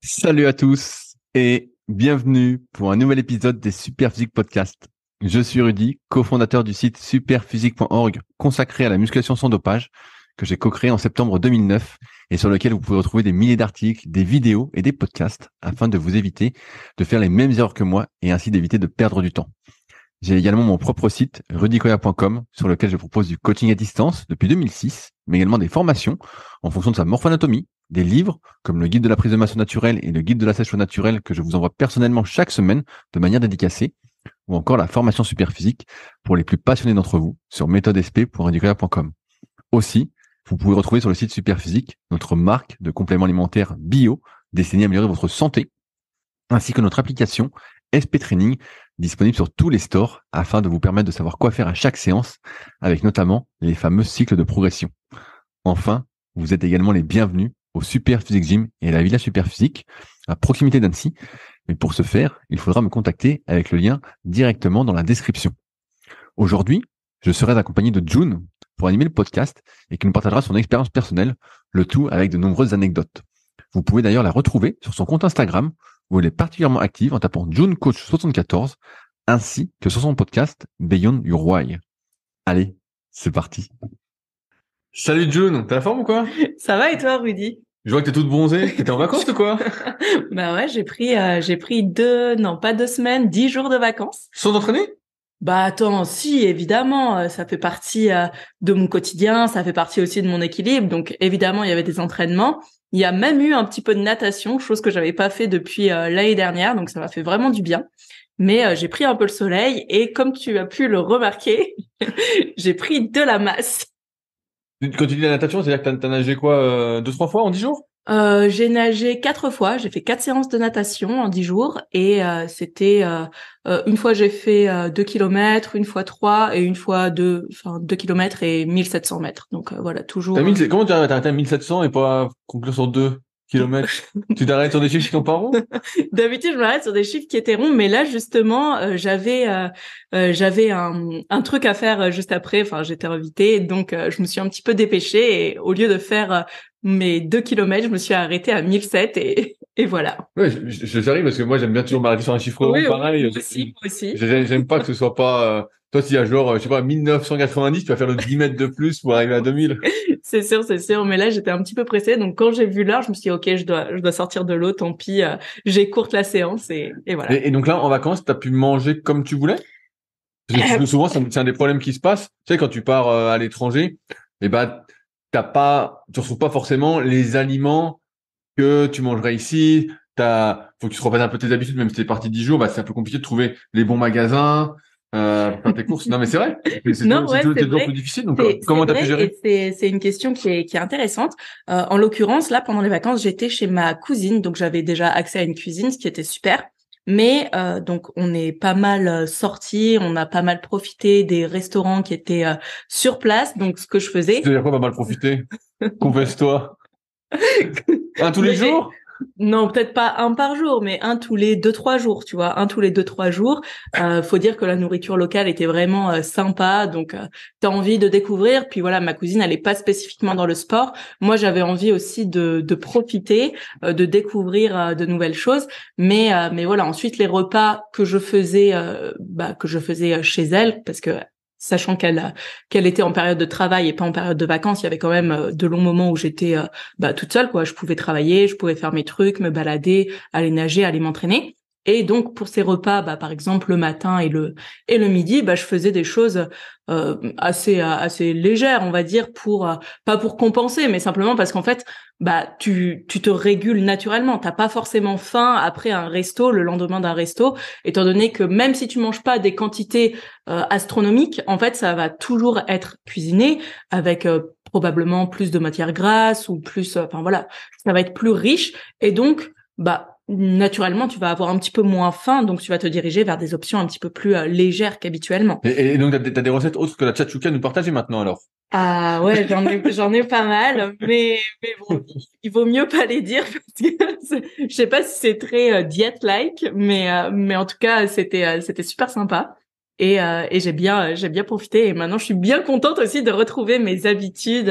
Salut à tous et bienvenue pour un nouvel épisode des Superphysique Podcast. Je suis Rudy, cofondateur du site superphysique.org consacré à la musculation sans dopage que j'ai co-créé en septembre 2009 et sur lequel vous pouvez retrouver des milliers d'articles, des vidéos et des podcasts afin de vous éviter de faire les mêmes erreurs que moi et ainsi d'éviter de perdre du temps. J'ai également mon propre site rudykoya.com sur lequel je propose du coaching à distance depuis 2006, mais également des formations en fonction de sa morphoanatomie, des livres comme le guide de la prise de masse naturelle et le guide de la sèche naturelle que je vous envoie personnellement chaque semaine de manière dédicacée, ou encore la formation Superphysique pour les plus passionnés d'entre vous sur méthodesp.rudykoya.com. Aussi, vous pouvez retrouver sur le site Superphysique notre marque de compléments alimentaires bio destinés à améliorer votre santé, ainsi que notre application SP Training disponible sur tous les stores afin de vous permettre de savoir quoi faire à chaque séance avec notamment les fameux cycles de progression. Enfin, vous êtes également les bienvenus au Superphysique Gym et à la Villa Superphysique à proximité d'Annecy. Mais pour ce faire, il faudra me contacter avec le lien directement dans la description. Aujourd'hui, je serai accompagné de June pour animer le podcast et qui nous partagera son expérience personnelle, le tout avec de nombreuses anecdotes. Vous pouvez d'ailleurs la retrouver sur son compte Instagram où elle est particulièrement active en tapant JuneCoach74 ainsi que sur son podcast Beyond Your Why. Allez, c'est parti. Salut June, t'as la forme ou quoi? Ça va et toi, Rudy? Je vois que t'es toute bronzée. T'étais en vacances ou quoi? Bah ouais, j'ai pris pas 2 semaines, 10 jours de vacances. Sans t'entraîner? Bah attends, si, évidemment, ça fait partie de mon quotidien, ça fait partie aussi de mon équilibre. Donc évidemment, il y avait des entraînements. Il y a même eu un petit peu de natation, chose que j'avais pas fait depuis l'année dernière, donc ça m'a fait vraiment du bien. Mais j'ai pris un peu le soleil et comme tu as pu le remarquer, j'ai pris de la masse. Quand tu dis la natation, c'est-à-dire que t'as nagé quoi, 2-3 fois en 10 jours? J'ai nagé 4 fois. J'ai fait 4 séances de natation en 10 jours et c'était une fois j'ai fait 2 kilomètres, une fois 3 et une fois 2 kilomètres et 1700 mètres. Donc voilà, toujours. Comment tu as arrêté à 1700 et pas conclure sur 2 kilomètres? Tu t'arrêtes sur des chiffres qui sont pas ronds? D'habitude, je m'arrête sur des chiffres qui étaient ronds, mais là justement, j'avais un truc à faire juste après. Enfin, j'étais invitée, donc je me suis un petit peu dépêchée et au lieu de faire mes 2 kilomètres, je me suis arrêtée à 1007 et voilà. Ouais, j'arrive parce que moi j'aime bien toujours m'arrêter sur un chiffre rond, Oui, pareil. moi aussi. J'aime pas que ce soit pas. Toi, s'il y a genre, je sais pas, 1990, tu vas faire le 10 mètres de plus pour arriver à 2000. C'est sûr. Mais là, j'étais un petit peu pressée. Donc, quand j'ai vu l'heure, je me suis dit, OK, je dois sortir de l'eau. Tant pis, j'écourte la séance et voilà. Et donc là, en vacances, t'as pu manger comme tu voulais? Parce que souvent, c'est un des problèmes qui se passent. Tu sais, quand tu pars à l'étranger, eh ben, tu retrouves pas forcément les aliments que tu mangerais ici. Faut que tu te reprennes un peu tes habitudes, même si t'es parti 10 jours, bah, c'est un peu compliqué de trouver les bons magasins, pour faire tes courses. Non, mais c'est vrai. Non, ouais, C'est c'est toujours vrai. plus difficile. Donc, C'est comment t'as pu vrai gérer? et c'est une question qui est intéressante. En l'occurrence, là, pendant les vacances, j'étais chez ma cousine, donc j'avais déjà accès à une cuisine, ce qui était super. Mais donc on est pas mal sortis, on a pas mal profité des restaurants qui étaient sur place. Donc ce que je faisais, C'est-à-dire quoi, pas mal profiter? Confesse-toi. Un tous les mais jours? non, peut-être pas un par jour, mais un tous les 2-3 jours, tu vois, un tous les 2-3 jours. Faut dire que la nourriture locale était vraiment sympa, donc t'as envie de découvrir. Puis voilà, ma cousine, elle est pas spécifiquement dans le sport. Moi, j'avais envie aussi de profiter, de découvrir de nouvelles choses. Mais voilà, ensuite les repas que je faisais chez elle, parce que sachant qu'elle était en période de travail et pas en période de vacances, il y avait quand même de longs moments où j'étais toute seule, quoi. Je pouvais travailler, je pouvais faire mes trucs, me balader, aller nager, aller m'entraîner. Et donc pour ces repas, par exemple le matin et le midi, je faisais des choses assez légères, on va dire, pour pas pour compenser, mais simplement parce qu'en fait, tu te régules naturellement. T'as pas forcément faim après un resto, le lendemain d'un resto, étant donné que même si tu manges pas des quantités astronomiques, en fait, ça va toujours être cuisiné avec probablement plus de matière grasse ou plus, enfin voilà, ça va être plus riche et donc naturellement tu vas avoir un petit peu moins faim, donc tu vas te diriger vers des options un petit peu plus légères qu'habituellement. Et donc, t'as des recettes autres que la tchatchouka à nous partager maintenant, alors? Ah ouais, j'en ai pas mal, mais bon, il vaut mieux pas les dire parce que je sais pas si c'est très diète-like, mais en tout cas c'était super sympa. et j'ai bien profité. Et maintenant, je suis bien contente aussi de retrouver mes habitudes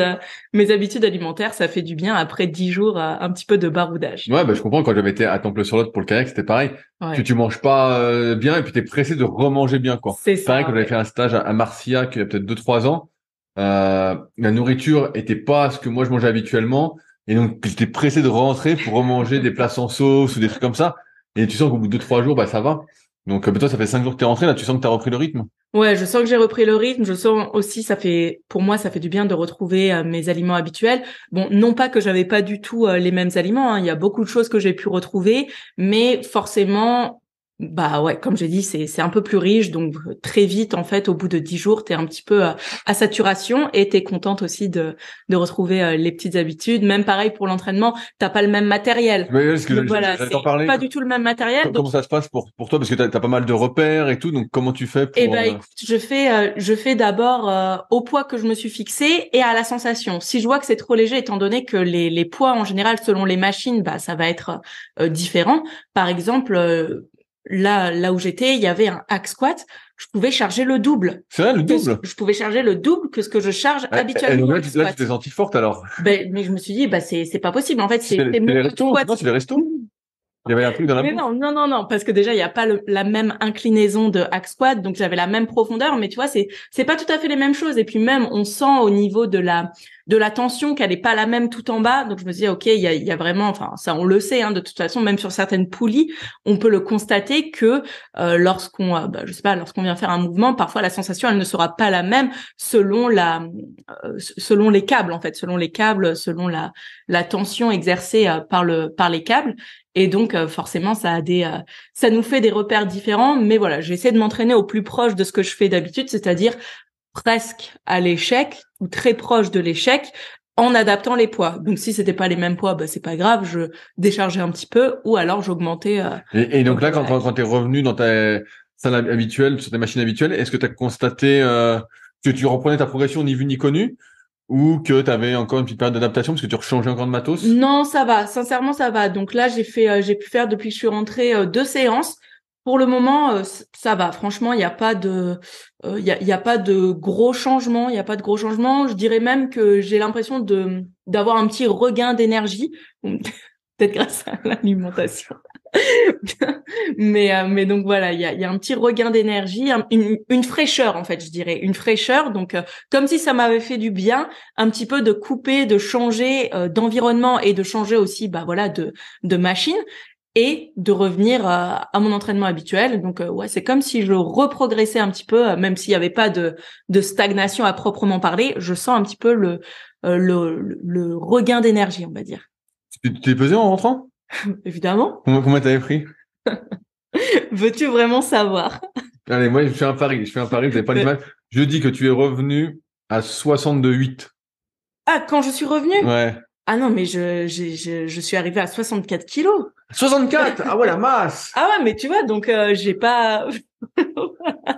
alimentaires. Ça fait du bien après 10 jours, un petit peu de baroudage. Ouais, bah, je comprends. Quand j'avais été à Temple-sur-Lot pour le kayak, c'était pareil. Ouais. Tu manges pas bien et puis t'es pressé de remanger bien, quoi. C'est Pareil, ça. quand j'avais fait un stage à Marciac, il y a peut-être 2-3 ans, la nourriture était pas ce que moi je mangeais habituellement. Et donc, j'étais pressé de rentrer pour remanger des plats sans sauce ou des trucs comme ça. Et tu sens qu'au bout de 2-3 jours, bah, ça va. Donc, toi, ça fait 5 jours que t'es rentré, là, tu sens que t'as repris le rythme. Ouais, je sens que j'ai repris le rythme. Je sens aussi, pour moi, ça fait du bien de retrouver mes aliments habituels. Bon, non pas que j'avais pas du tout les mêmes aliments, hein. Il y a beaucoup de choses que j'ai pu retrouver, mais forcément, bah ouais, comme j'ai dit, c'est un peu plus riche. Donc très vite, en fait, au bout de 10 jours, t'es un petit peu à saturation et t'es contente aussi de retrouver les petites habitudes. Même pareil pour l'entraînement, t'as pas le même matériel. Mais est-ce que Donc voilà, j'allais c'est t'en parler. pas du tout le même matériel. Donc Comment ça se passe pour toi? Parce que t'as pas mal de repères et tout. Donc, comment tu fais eh pour, ben écoute, je fais d'abord au poids que je me suis fixé et à la sensation. Si je vois que c'est trop léger, étant donné que les poids en général selon les machines, bah ça va être différent. Par exemple, là où j'étais, il y avait un hack squat. Je pouvais charger le double. c'est vrai, le double? Je pouvais charger le double que ce que je charge Et habituellement. donc Au là, tu squat. t'es senti forte alors. Mais je me suis dit, bah c'est pas possible. En fait, C'est c'est les mon restos? squat. Non, c'est les restos? Il y avait un truc dans la Mais bouffe? non, parce que déjà il y a pas la même inclinaison de hack squat, donc j'avais la même profondeur, mais tu vois c'est pas tout à fait les mêmes choses. Et puis même on sent au niveau de la tension qu'elle est pas la même tout en bas. Donc je me dis ok il y a vraiment, enfin ça on le sait hein, de toute façon même sur certaines poulies on peut le constater que je sais pas, lorsqu'on vient faire un mouvement, parfois la sensation elle ne sera pas la même selon selon les câbles en fait, selon la tension exercée par les câbles. Et donc forcément ça nous fait des repères différents, mais voilà, j'essaie de m'entraîner au plus proche de ce que je fais d'habitude, c'est-à-dire presque à l'échec ou très proche de l'échec en adaptant les poids. Donc si c'était pas les mêmes poids, bah c'est pas grave, je déchargeais un petit peu ou alors j'augmentais Et donc là, quand t'es revenu dans ta salle habituelle, sur tes machines habituelles, est-ce que t'as constaté que tu reprenais ta progression ni vu ni connu, ou que t'avais encore une petite période d'adaptation parce que tu rechangeais encore de matos? Non, ça va. Sincèrement, ça va. Donc là, j'ai pu faire depuis que je suis rentrée 2 séances. Pour le moment, ça va. Franchement, il y a pas de, il y a pas de gros changements. Il y a pas de gros changements. Je dirais même que j'ai l'impression d'avoir un petit regain d'énergie, peut-être grâce à l'alimentation. Mais donc voilà, il y a un petit regain d'énergie, une fraîcheur en fait, je dirais, une fraîcheur. Donc comme si ça m'avait fait du bien, un petit peu de couper, de changer d'environnement et de changer aussi, bah voilà, de machine et de revenir à mon entraînement habituel. Donc ouais, c'est comme si je reprogressais un petit peu, même s'il y avait pas de stagnation à proprement parler. Je sens un petit peu le regain d'énergie, on va dire. Tu t'es pesé en rentrant? Évidemment. Combien t'avais pris? Veux-tu vraiment savoir? Allez, moi, je fais un pari. Vous avez pas l'image. Je dis que tu es revenu à 62,8. Ah, quand je suis revenue? Ouais. Ah non, mais je suis arrivée à 64 kilos. 64! Ah ouais, la masse! Ah ouais, mais tu vois, donc j'ai pas.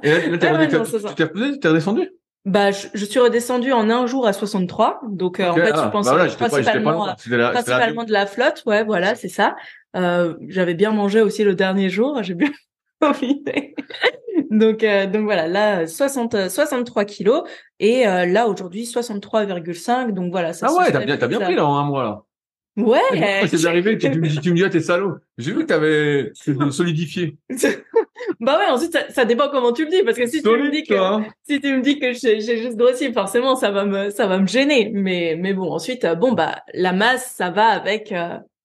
Et là, Ah ouais, non, tu t'es repesé, tu t'es redescendu? Bah, je suis redescendue en un jour à 63. Donc en Ok, fait, je pense bah voilà, j'étais pas principalement loin. C'était la principalement de la flotte. Ouais, voilà, c'est ça. J'avais bien mangé aussi le dernier jour. J'ai bien profité. Donc voilà, là 63 kilos et là aujourd'hui 63,5. Donc voilà, ça Ah se ouais, t'as bien stabilise. pris là en un mois là. Ouais. C'est arrivé, tu me dis, ah, t'es salaud. J'ai vu que t'avais solidifié. Bah ouais, ensuite ça dépend comment tu le dis, parce que si tu me dis Solide, toi, hein. que j'ai juste grossi, forcément ça va me gêner. Mais bon, ensuite bon bah la masse ça va avec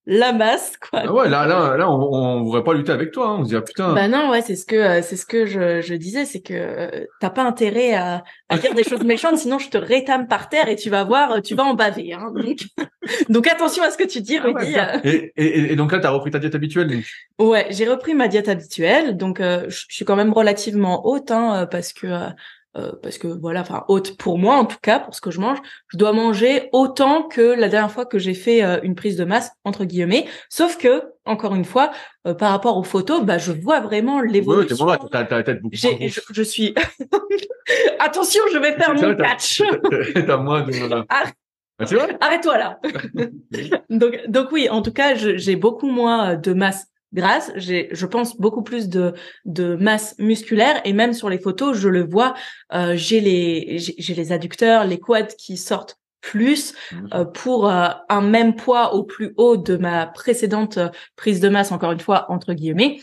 la masse quoi. Ah ouais, là, on voudrait pas lutter avec toi, hein. On se dit, ah, putain. Bah non, ouais, c'est ce que je disais, c'est que t'as pas intérêt à dire des choses méchantes, sinon je te rétame par terre et tu vas voir, tu vas en baver, hein. Donc attention à ce que tu dis, Ah ouais, Rudy. putain. Et donc là, t'as repris ta diète habituelle, donc. Ouais, j'ai repris ma diète habituelle, donc je suis quand même relativement haute, hein, parce que voilà, enfin haute pour moi en tout cas, pour ce que je mange, je dois manger autant que la dernière fois que j'ai fait une prise de masse entre guillemets. Sauf que encore une fois, par rapport aux photos, bah je vois vraiment l'évolution. Ouais, t'as la tête beaucoup moins grosse. Je suis attention, je vais faire mon catch. T'as moins de. Ah, c'est vrai? Arrête-toi là. Donc oui, en tout cas, j'ai beaucoup moins de masse grasse, je pense beaucoup plus de masse musculaire, et même sur les photos, je le vois, j'ai les adducteurs, les quads qui sortent plus pour un même poids au plus haut de ma précédente prise de masse, encore une fois entre guillemets.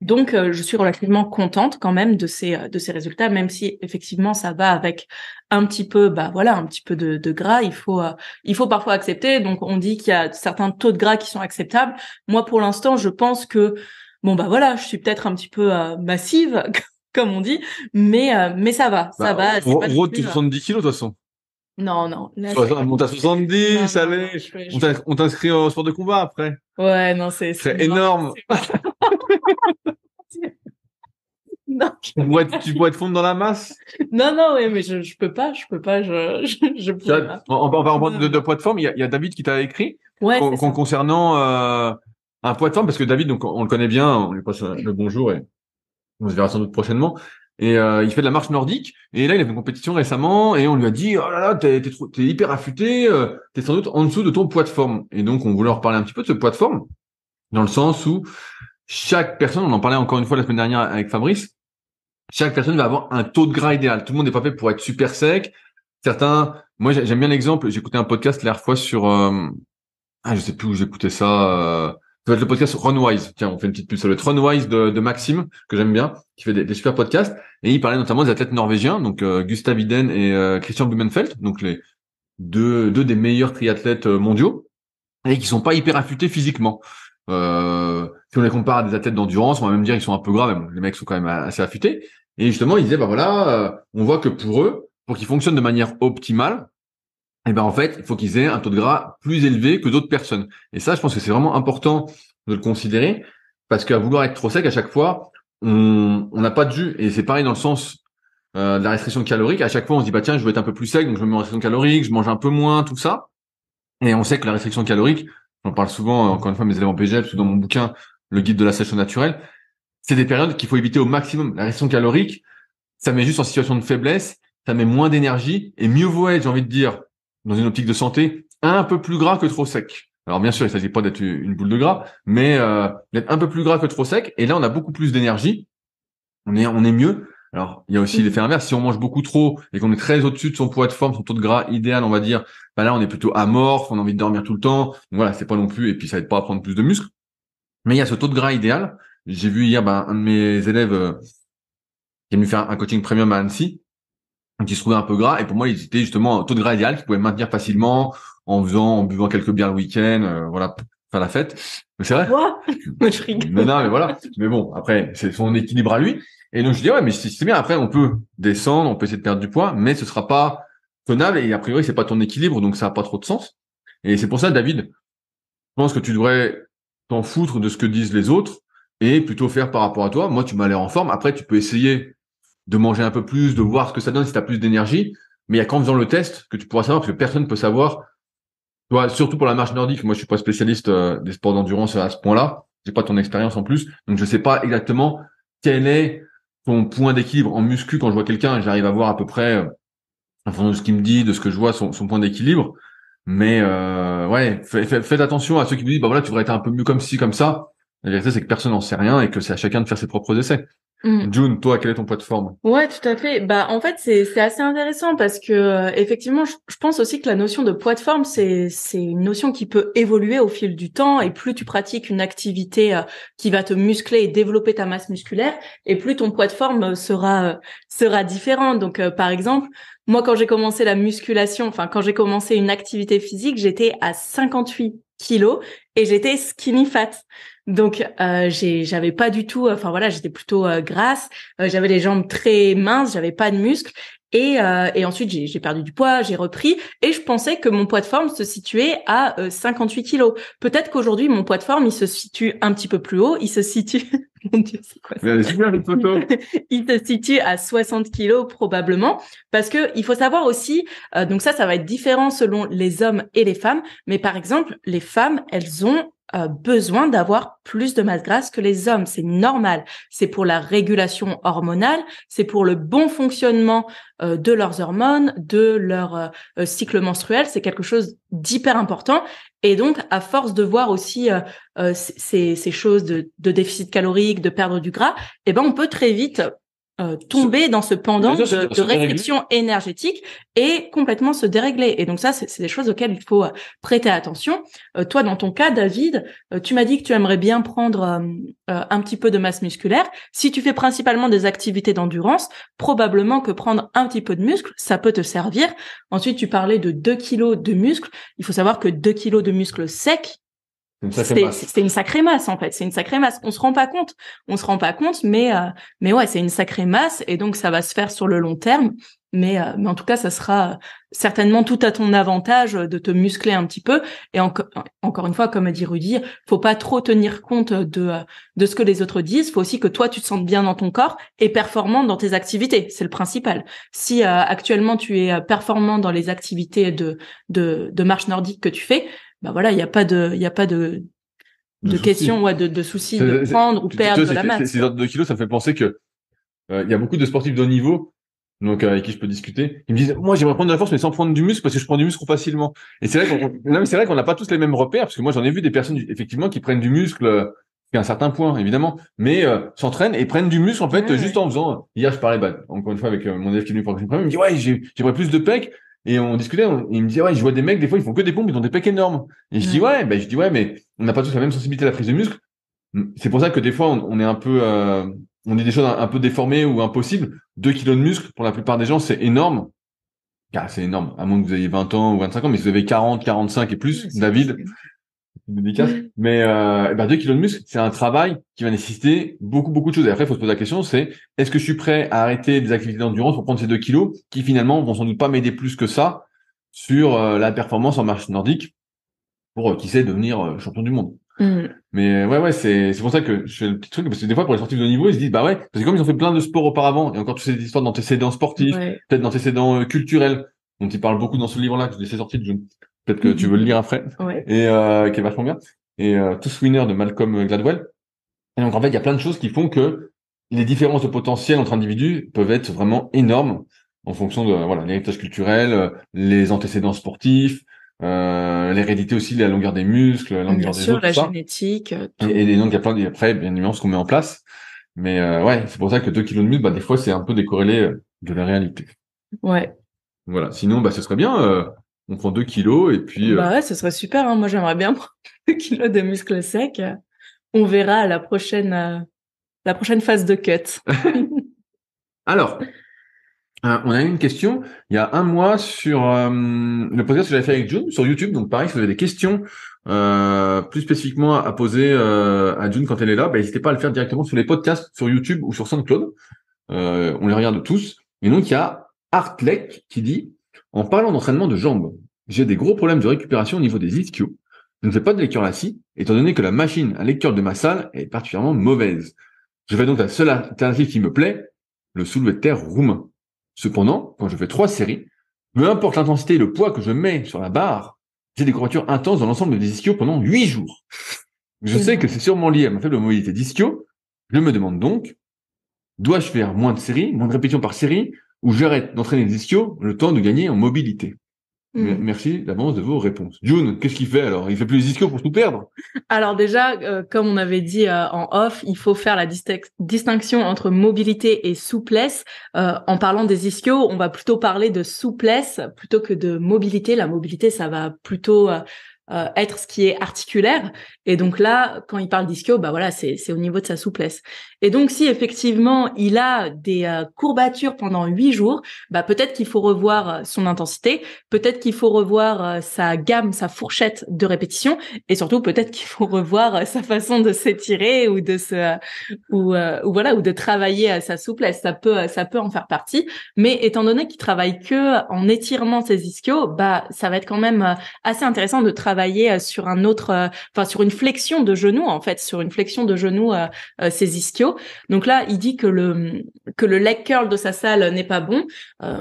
Donc je suis relativement contente quand même de ces résultats, même si effectivement ça va avec un petit peu un petit peu de gras. Il faut parfois accepter. Donc on dit qu'il y a certains taux de gras qui sont acceptables. Moi pour l'instant je pense que je suis peut-être un petit peu massive comme on dit, mais ça va, ça va. C'est pas non Rod, tu plus, 70 kilos de toute façon. non. Là, On monte à 70, non, allez. On t'inscrit au sport de combat après. Ouais, non, c'est énorme. Non. Tu pourrais te fondre dans la masse. Non, ouais, mais je peux pas, je pourrais pas. On va en parler de poids de forme. Il y a David qui t'a écrit concernant un poids de forme, parce que David, donc on le connaît bien, on lui passe le bonjour et on se verra sans doute prochainement. Et il fait de la marche nordique. Et là, il a fait une compétition récemment et on lui a dit, oh là là, t'es hyper affûté, t'es sans doute en dessous de ton poids de forme. Et donc, on voulait en reparler un petit peu de ce poids de forme, dans le sens où chaque personne, on en parlait encore une fois la semaine dernière avec Fabrice, chaque personne va avoir un taux de gras idéal. Tout le monde n'est pas fait pour être super sec. Certains, moi j'aime bien l'exemple, j'ai écouté un podcast la dernière fois sur, je sais plus où j'écoutais ça, ça va être le podcast Runwise. Tiens, on fait une petite pub, ça va être Runwise de Maxime, que j'aime bien, qui fait des super podcasts. Et il parlait notamment des athlètes norvégiens, donc Gustav Iden et Christian Blumenfeld, donc les deux des meilleurs triathlètes mondiaux, et qui sont pas hyper affûtés physiquement. Si on les compare à des athlètes d'endurance, on va même dire qu'ils sont un peu gras, mais bon, les mecs sont quand même assez affûtés. Et justement, il disait, on voit que pour eux, pour qu'ils fonctionnent de manière optimale, en fait, il faut qu'ils aient un taux de gras plus élevé que d'autres personnes. Et ça, je pense que c'est vraiment important de le considérer, parce qu'à vouloir être trop sec, à chaque fois, on n'a pas de jus. Et c'est pareil dans le sens de la restriction calorique. À chaque fois, on se dit, tiens, je veux être un peu plus sec, donc je me mets en restriction calorique, je mange un peu moins, tout ça. Et on sait que la restriction calorique, j'en parle souvent, encore une fois, mes élèves en PGF, ou dans mon bouquin, le guide de la sèche naturelle, c'est des périodes qu'il faut éviter au maximum. La restriction calorique, ça met juste en situation de faiblesse, ça met moins d'énergie, et mieux vaut être, j'ai envie de dire, dans une optique de santé, un peu plus gras que trop sec. Alors bien sûr, il s'agit pas d'être une boule de gras, mais d'être un peu plus gras que trop sec, et là on a beaucoup plus d'énergie, on est mieux. Alors il y a aussi l'effet inverse, si on mange beaucoup trop et qu'on est très au-dessus de son poids de forme, son taux de gras idéal, on va dire, là on est plutôt amorphe, on a envie de dormir tout le temps, donc voilà, c'est pas non plus, et puis ça aide pas à prendre plus de muscles. Mais il y a ce taux de gras idéal. J'ai vu hier un de mes élèves qui est venu faire un coaching premium à Annecy, qui se trouvait un peu gras, et pour moi il était justement un taux de gras idéal qu'il pouvait maintenir facilement en buvant quelques bières le week-end, voilà, pour faire la fête. Mais c'est vrai. Quoi? Je rigole. Non, mais voilà. Mais bon, après c'est son équilibre à lui. Et donc je dis mais c'est bien. Après on peut descendre, on peut essayer de perdre du poids, mais ce sera pas tenable et a priori c'est pas ton équilibre, donc ça a pas trop de sens. Et c'est pour ça, David, je pense que tu devrais t'en foutre de ce que disent les autres et plutôt faire par rapport à toi. Moi, tu m'as l'air en forme. Après, tu peux essayer de manger un peu plus, de voir ce que ça donne si tu as plus d'énergie. Mais il y a qu'en faisant le test que tu pourras savoir, parce que personne ne peut savoir. Toi, surtout pour la marche nordique, moi, je suis pas spécialiste des sports d'endurance à ce point-là. J'ai pas ton expérience en plus. Donc, je sais pas exactement quel est ton point d'équilibre en muscu. Quand je vois quelqu'un, j'arrive à voir à peu près, en fonction de ce qu'il me dit, de ce que je vois, son point d'équilibre. Mais faites attention à ceux qui vous disent tu devrais être un peu mieux comme ci, comme ça. La vérité, c'est que personne n'en sait rien et que c'est à chacun de faire ses propres essais. June, toi, quel est ton poids de forme? Ouais, tout à fait. En fait, c'est assez intéressant parce que effectivement, je pense aussi que la notion de poids de forme, c'est une notion qui peut évoluer au fil du temps, et plus tu pratiques une activité qui va te muscler et développer ta masse musculaire, et plus ton poids de forme sera différent. Donc par exemple, moi quand j'ai commencé la musculation, quand j'ai commencé une activité physique, j'étais à 58 kilos et j'étais skinny fat. Donc j'avais pas du tout, j'étais plutôt grasse, j'avais les jambes très minces, j'avais pas de muscles, et ensuite j'ai perdu du poids, j'ai repris, et je pensais que mon poids de forme se situait à 58 kilos. Peut-être qu'aujourd'hui mon poids de forme il se situe un petit peu plus haut, il se situe mon Dieu, c'est quoi ça? Il se situe à 60 kilos probablement, parce que il faut savoir aussi, donc ça va être différent selon les hommes et les femmes, mais par exemple les femmes, elles ont besoin d'avoir plus de masse grasse que les hommes. C'est normal. C'est pour la régulation hormonale, c'est pour le bon fonctionnement de leurs hormones, de leur cycle menstruel. C'est quelque chose d'hyper important. Et donc, à force de voir aussi ces choses de déficit calorique, de perdre du gras, eh ben on peut très vite tomber dans ce pendant de restriction énergétique et complètement se dérégler. Et donc ça, c'est des choses auxquelles il faut prêter attention. Toi, dans ton cas, David, tu m'as dit que tu aimerais bien prendre un petit peu de masse musculaire. Si tu fais principalement des activités d'endurance, probablement que prendre un petit peu de muscle, ça peut te servir. Ensuite, tu parlais de 2 kilos de muscle. Il faut savoir que 2 kilos de muscle sec, c'est une sacrée masse en fait, c'est une sacrée masse. On se rend pas compte, mais ouais, c'est une sacrée masse et donc ça va se faire sur le long terme. Mais en tout cas, ça sera certainement tout à ton avantage de te muscler un petit peu. Et encore une fois, comme a dit Rudy, faut pas trop tenir compte de ce que les autres disent. Faut aussi que toi tu te sentes bien dans ton corps et performant dans tes activités. C'est le principal. Si actuellement tu es performant dans les activités de marche nordique que tu fais, bah voilà, il y a pas de question, ouais, de souci de prendre ou perdre de la masse. Ces ordres de kilos, ça me fait penser que il y a beaucoup de sportifs de haut niveau, donc avec qui je peux discuter. Ils me disent, moi, j'aimerais prendre de la force, mais sans prendre du muscle, parce que je prends du muscle facilement. Et c'est vrai non, mais c'est vrai qu'on n'a pas tous les mêmes repères, parce que moi, j'en ai vu des personnes effectivement qui prennent du muscle jusqu'à un certain point, évidemment, mais s'entraînent et prennent du muscle en fait juste en faisant. Hier, je parlais encore une fois avec mon élève qui est venu pour le premier, il me dit ouais, j'aimerais plus de pecs. Et on discutait, il me disait, ouais, je vois des mecs, des fois, ils font que des pompes, ils ont des pecs énormes. Et je dis, ouais, mais on n'a pas tous la même sensibilité à la prise de muscle. C'est pour ça que des fois, on est un peu, on dit des choses un peu déformées ou impossibles. 2 kilos de muscle, pour la plupart des gens, c'est énorme. Car c'est énorme. À moins que vous ayez 20 ans ou 25 ans, mais si vous avez 40, 45 et plus, David, dédicace. Mais 2 kilos de muscle, c'est un travail qui va nécessiter beaucoup de choses. Et après, il faut se poser la question, c'est est-ce que je suis prêt à arrêter des activités d'endurance pour prendre ces 2 kilos qui finalement vont sans doute pas m'aider plus que ça sur la performance en marche nordique pour qui sait devenir champion du monde. Mais ouais, c'est pour ça que je fais le petit truc, parce que des fois pour les sportifs de haut niveau, ils se disent bah ouais, parce que comme ils ont fait plein de sports auparavant, et encore toutes ces histoires d'antécédents sportifs, peut-être d'antécédents culturels, dont ils parlent beaucoup dans ce livre-là que je laissé sortir de June. Peut-être que tu veux le lire après, et qui est vachement bien. Et Tous Winners de Malcolm Gladwell. Et donc en fait, il y a plein de choses qui font que les différences de potentiel entre individus peuvent être vraiment énormes en fonction de l'héritage culturel, les antécédents sportifs, l'hérédité aussi, la longueur des muscles, la longueur des os, la génétique. Et donc il y a après bien évidemment ce qu'on met en place. Mais ouais, c'est pour ça que 2 kilos de muscle, des fois c'est un peu décorrélé de la réalité. Ouais. Voilà. Sinon, ce serait bien. On prend 2 kilos et puis. Ouais, ce serait super. Hein. Moi, j'aimerais bien prendre 2 kilos de muscles secs. On verra à la prochaine phase de cut. Alors, on a eu une question il y a un mois sur le podcast que j'avais fait avec June sur YouTube. Donc pareil, si vous avez des questions plus spécifiquement à poser à June quand elle est là, n'hésitez pas à le faire directement sur les podcasts sur YouTube ou sur SoundCloud. On les regarde tous. Et donc il y a Artlek qui dit en parlant d'entraînement de jambes, j'ai des gros problèmes de récupération au niveau des ischios. Je ne fais pas de lecture assis, étant donné que la machine à lecture de ma salle est particulièrement mauvaise. Je fais donc la seule alternative qui me plaît, le soulevé de terre roumain. Cependant, quand je fais 3 séries, peu importe l'intensité et le poids que je mets sur la barre, j'ai des courbatures intenses dans l'ensemble des ischios pendant 8 jours. Je sais que c'est sûrement lié à ma faible mobilité d'ischio. Je me demande donc, dois-je faire moins de séries, moins de répétitions par série, ou j'arrête d'entraîner les ischios le temps de gagner en mobilité? Merci d'avance de vos réponses. June, qu'est-ce qu'il fait alors? Il fait plus les ischios pour tout perdre? Alors déjà, comme on avait dit en off, il faut faire la distinction entre mobilité et souplesse. En parlant des ischios, on va plutôt parler de souplesse plutôt que de mobilité. La mobilité, ça va plutôt être ce qui est articulaire. Et donc là, quand il parle d'ischio, c'est au niveau de sa souplesse. Et donc, si effectivement, il a des courbatures pendant 8 jours, peut-être qu'il faut revoir son intensité, peut-être qu'il faut revoir sa gamme, sa fourchette de répétition, et surtout, peut-être qu'il faut revoir sa façon de s'étirer ou de ou de travailler sa souplesse. Ça peut en faire partie. Mais étant donné qu'il travaille que en étirement ses ischios, ça va être quand même assez intéressant de travailler sur sur une flexion de genou, en fait, sur une flexion de genou ses ischios. Donc là, il dit que le leg curl de sa salle n'est pas bon.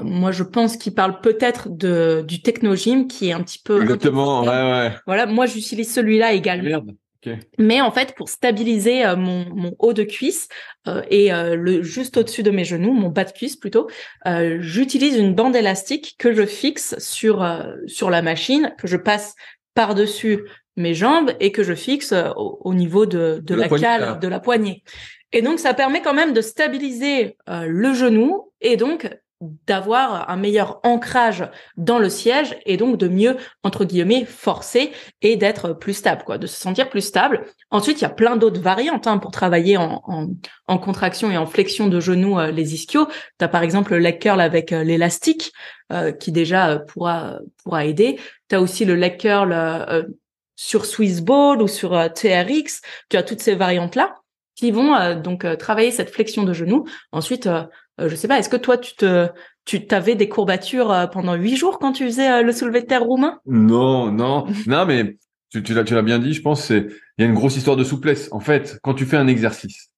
Moi, je pense qu'il parle peut-être du Technogym qui est un petit peu... Exactement, ouais. Voilà, moi, j'utilise celui-là également. Merde. Ok. Mais en fait, pour stabiliser mon haut de cuisse et le juste au-dessus de mes genoux, mon bas de cuisse plutôt, j'utilise une bande élastique que je fixe sur la machine, que je passe par-dessus mes jambes et que je fixe au niveau de la cale, de la poignée. Et donc, ça permet quand même de stabiliser le genou et donc d'avoir un meilleur ancrage dans le siège et donc de mieux, entre guillemets, forcer et d'être plus stable, quoi, de se sentir plus stable. Ensuite, il y a plein d'autres variantes pour travailler en contraction et en flexion de genoux les ischios. Tu as par exemple le leg curl avec l'élastique qui déjà pourra aider. Tu as aussi le leg curl sur Swiss Ball ou sur TRX. Tu as toutes ces variantes-là qui vont donc travailler cette flexion de genoux. Ensuite, je sais pas, est-ce que toi tu t'avais des courbatures pendant 8 jours quand tu faisais le soulevé de terre roumain? Non, mais tu l'as bien dit, je pense, il y a une grosse histoire de souplesse. En fait, quand tu fais un exercice,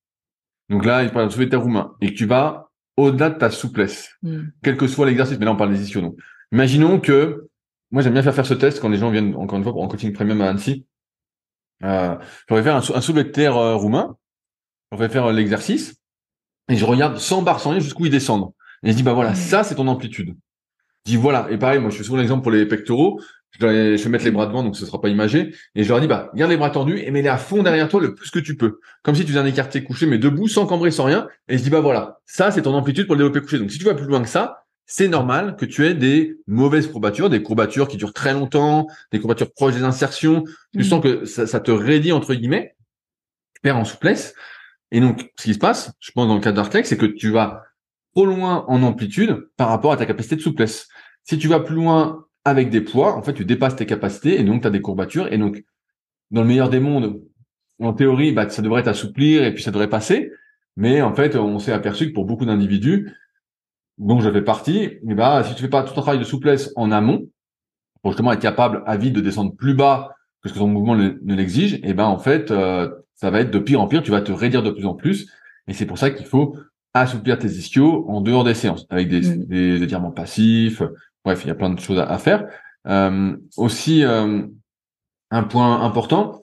donc là, il parle de soulevé de terre roumain, et que tu vas au-delà de ta souplesse, quel que soit l'exercice, mais là, on parle des ischios, donc. Imaginons que, moi, j'aime bien faire ce test quand les gens viennent, encore une fois, en coaching premium à Annecy. Je vais faire un soulevé de terre roumain, je vais faire l'exercice, et je regarde sans barre, sans rien, jusqu'où ils descendent. Et je dis, bah voilà, ça, c'est ton amplitude. Je dis, voilà. Et pareil, moi, je fais souvent l'exemple pour les pectoraux. Je vais mettre les bras devant, donc ce sera pas imagé. Et je leur dis, bah, garde les bras tendus et mets-les à fond derrière toi le plus que tu peux. Comme si tu faisais un écarté couché, mais debout, sans cambrer, sans rien. Et je dis, bah voilà, ça, c'est ton amplitude pour le développé couché. Donc, si tu vas plus loin que ça, c'est normal que tu aies des mauvaises courbatures, des courbatures qui durent très longtemps, des courbatures proches des insertions. Tu sens que ça te raidit, entre guillemets. Tu perds en souplesse. Et donc, ce qui se passe, je pense, dans le cas d'Artlex, c'est que tu vas trop loin en amplitude par rapport à ta capacité de souplesse. Si tu vas plus loin avec des poids, en fait, tu dépasses tes capacités et donc tu as des courbatures. Et donc, dans le meilleur des mondes, en théorie, bah, ça devrait t'assouplir et puis ça devrait passer. Mais en fait, on s'est aperçu que pour beaucoup d'individus, dont je fais partie, et bah, si tu fais pas tout un travail de souplesse en amont, pour justement être capable à vide de descendre plus bas que ce que ton mouvement ne l'exige, et ben en fait, ça va être de pire en pire. Tu vas te raidir de plus en plus. Et c'est pour ça qu'il faut assouplir tes ischios en dehors des séances, avec des étirements passifs. Bref, il y a plein de choses à faire. Aussi, un point important,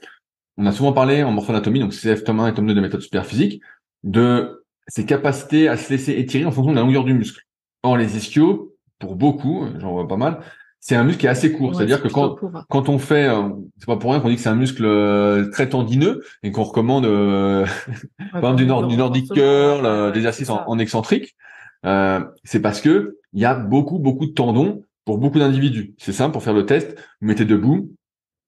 on a souvent parlé en morphoanatomie, donc CF tome 1 et tome 2 de méthode superphysique, de ses capacités à se laisser étirer en fonction de la longueur du muscle. Or, les ischios, pour beaucoup, j'en vois pas mal, c'est un muscle qui est assez court. C'est-à-dire que quand on fait, c'est pas pour rien qu'on dit que c'est un muscle très tendineux et qu'on recommande par exemple du Nordic curl, des exercices en excentrique. C'est parce que il y a beaucoup de tendons pour beaucoup d'individus. C'est simple, pour faire le test, vous mettez debout,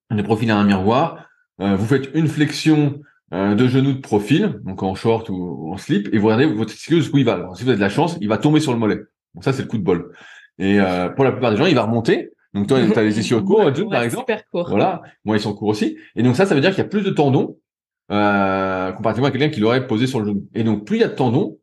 les profils à un miroir, vous faites une flexion de genou de profil, donc en short ou en slip, et vous regardez votre ischio jusqu'où il va. Alors, si vous avez de la chance, il va tomber sur le mollet. Donc ça, c'est le coup de bol. Et pour la plupart des gens, il va remonter. Donc toi, tu as les ischios courts, par exemple. Super court. Voilà, moi ils sont courts aussi. Et donc ça veut dire qu'il y a plus de tendons comparativement à quelqu'un qui l'aurait posé sur le genou. Et donc plus il y a de tendons,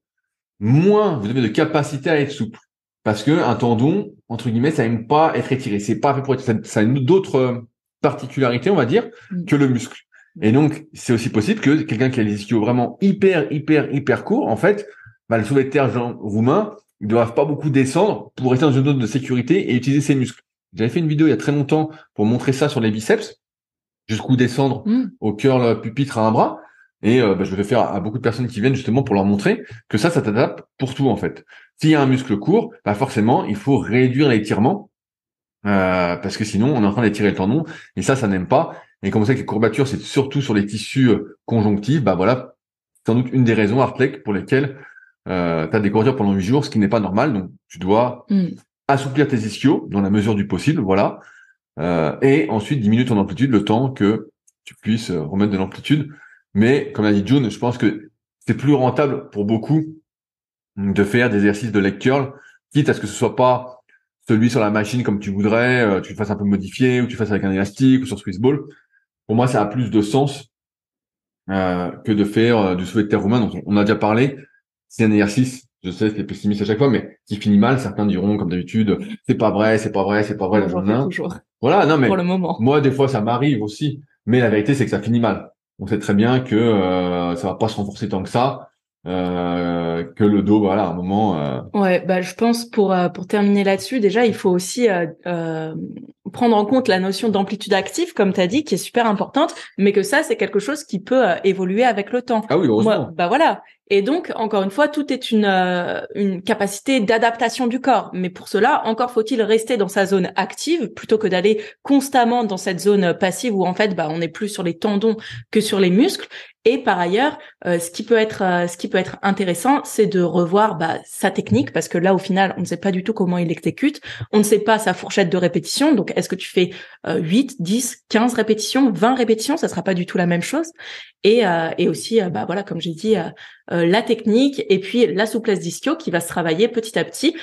moins vous avez de capacité à être souple. Parce que un tendon, entre guillemets, ça aime pas être étiré. C'est pas fait pour être, ça a d'autres particularités, on va dire, que le muscle. Et donc, c'est aussi possible que quelqu'un qui a les ischios vraiment hyper courts, en fait, le soulevé de terre roumain, ils ne doivent pas beaucoup descendre pour rester dans une zone de sécurité et utiliser ses muscles. J'avais fait une vidéo il y a très longtemps pour montrer ça sur les biceps, jusqu'où descendre au curl pupitre à un bras. Et je le fais faire à beaucoup de personnes qui viennent justement pour leur montrer que ça t'adapte pour tout en fait. S'il y a un muscle court, forcément, il faut réduire l'étirement parce que sinon, on est en train d'étirer le tendon et ça n'aime pas. Et comme on sait que les courbatures, c'est surtout sur les tissus conjonctifs, voilà, sans doute une des raisons, Artlex, pour lesquelles tu as des courbatures pendant 8 jours, ce qui n'est pas normal. Donc, tu dois assouplir tes ischios dans la mesure du possible, voilà. Et ensuite diminuer ton amplitude le temps que tu puisses remettre de l'amplitude. Mais comme a dit June, je pense que c'est plus rentable pour beaucoup de faire des exercices de leg curl, quitte à ce que ce soit pas celui sur la machine comme tu voudrais, tu le fasses un peu modifié, ou tu le fasses avec un élastique, ou sur Swiss Ball. Pour moi, ça a plus de sens que de faire du soulevé de terre roumain. Donc, on a déjà parlé. C'est un exercice, je sais, c'est pessimiste à chaque fois, mais qui finit mal. Certains diront, comme d'habitude, c'est pas vrai, la journée. Voilà, non, mais pour le moment. Moi, des fois, ça m'arrive aussi. Mais la vérité, c'est que ça finit mal. On sait très bien que ça va pas se renforcer tant que ça, que le dos, voilà, à un moment. Ouais, je pense pour terminer là-dessus, déjà, il faut aussi prendre en compte la notion d'amplitude active, comme tu as dit, qui est super importante, mais que ça, c'est quelque chose qui peut évoluer avec le temps. Ah oui, heureusement. Moi, bah voilà. Et donc, encore une fois, tout est une capacité d'adaptation du corps. Mais pour cela, encore faut-il rester dans sa zone active plutôt que d'aller constamment dans cette zone passive où en fait, bah, on est plus sur les tendons que sur les muscles. Et par ailleurs, ce qui peut être intéressant, c'est de revoir sa technique, parce que là, au final, on ne sait pas du tout comment il l'exécute. On ne sait pas sa fourchette de répétition. Donc, est-ce que tu fais 8, 10, 15 répétitions, 20 répétitions? Ça sera pas du tout la même chose. Et aussi, voilà, comme j'ai dit, la technique et puis la souplesse d'ischio qui va se travailler petit à petit.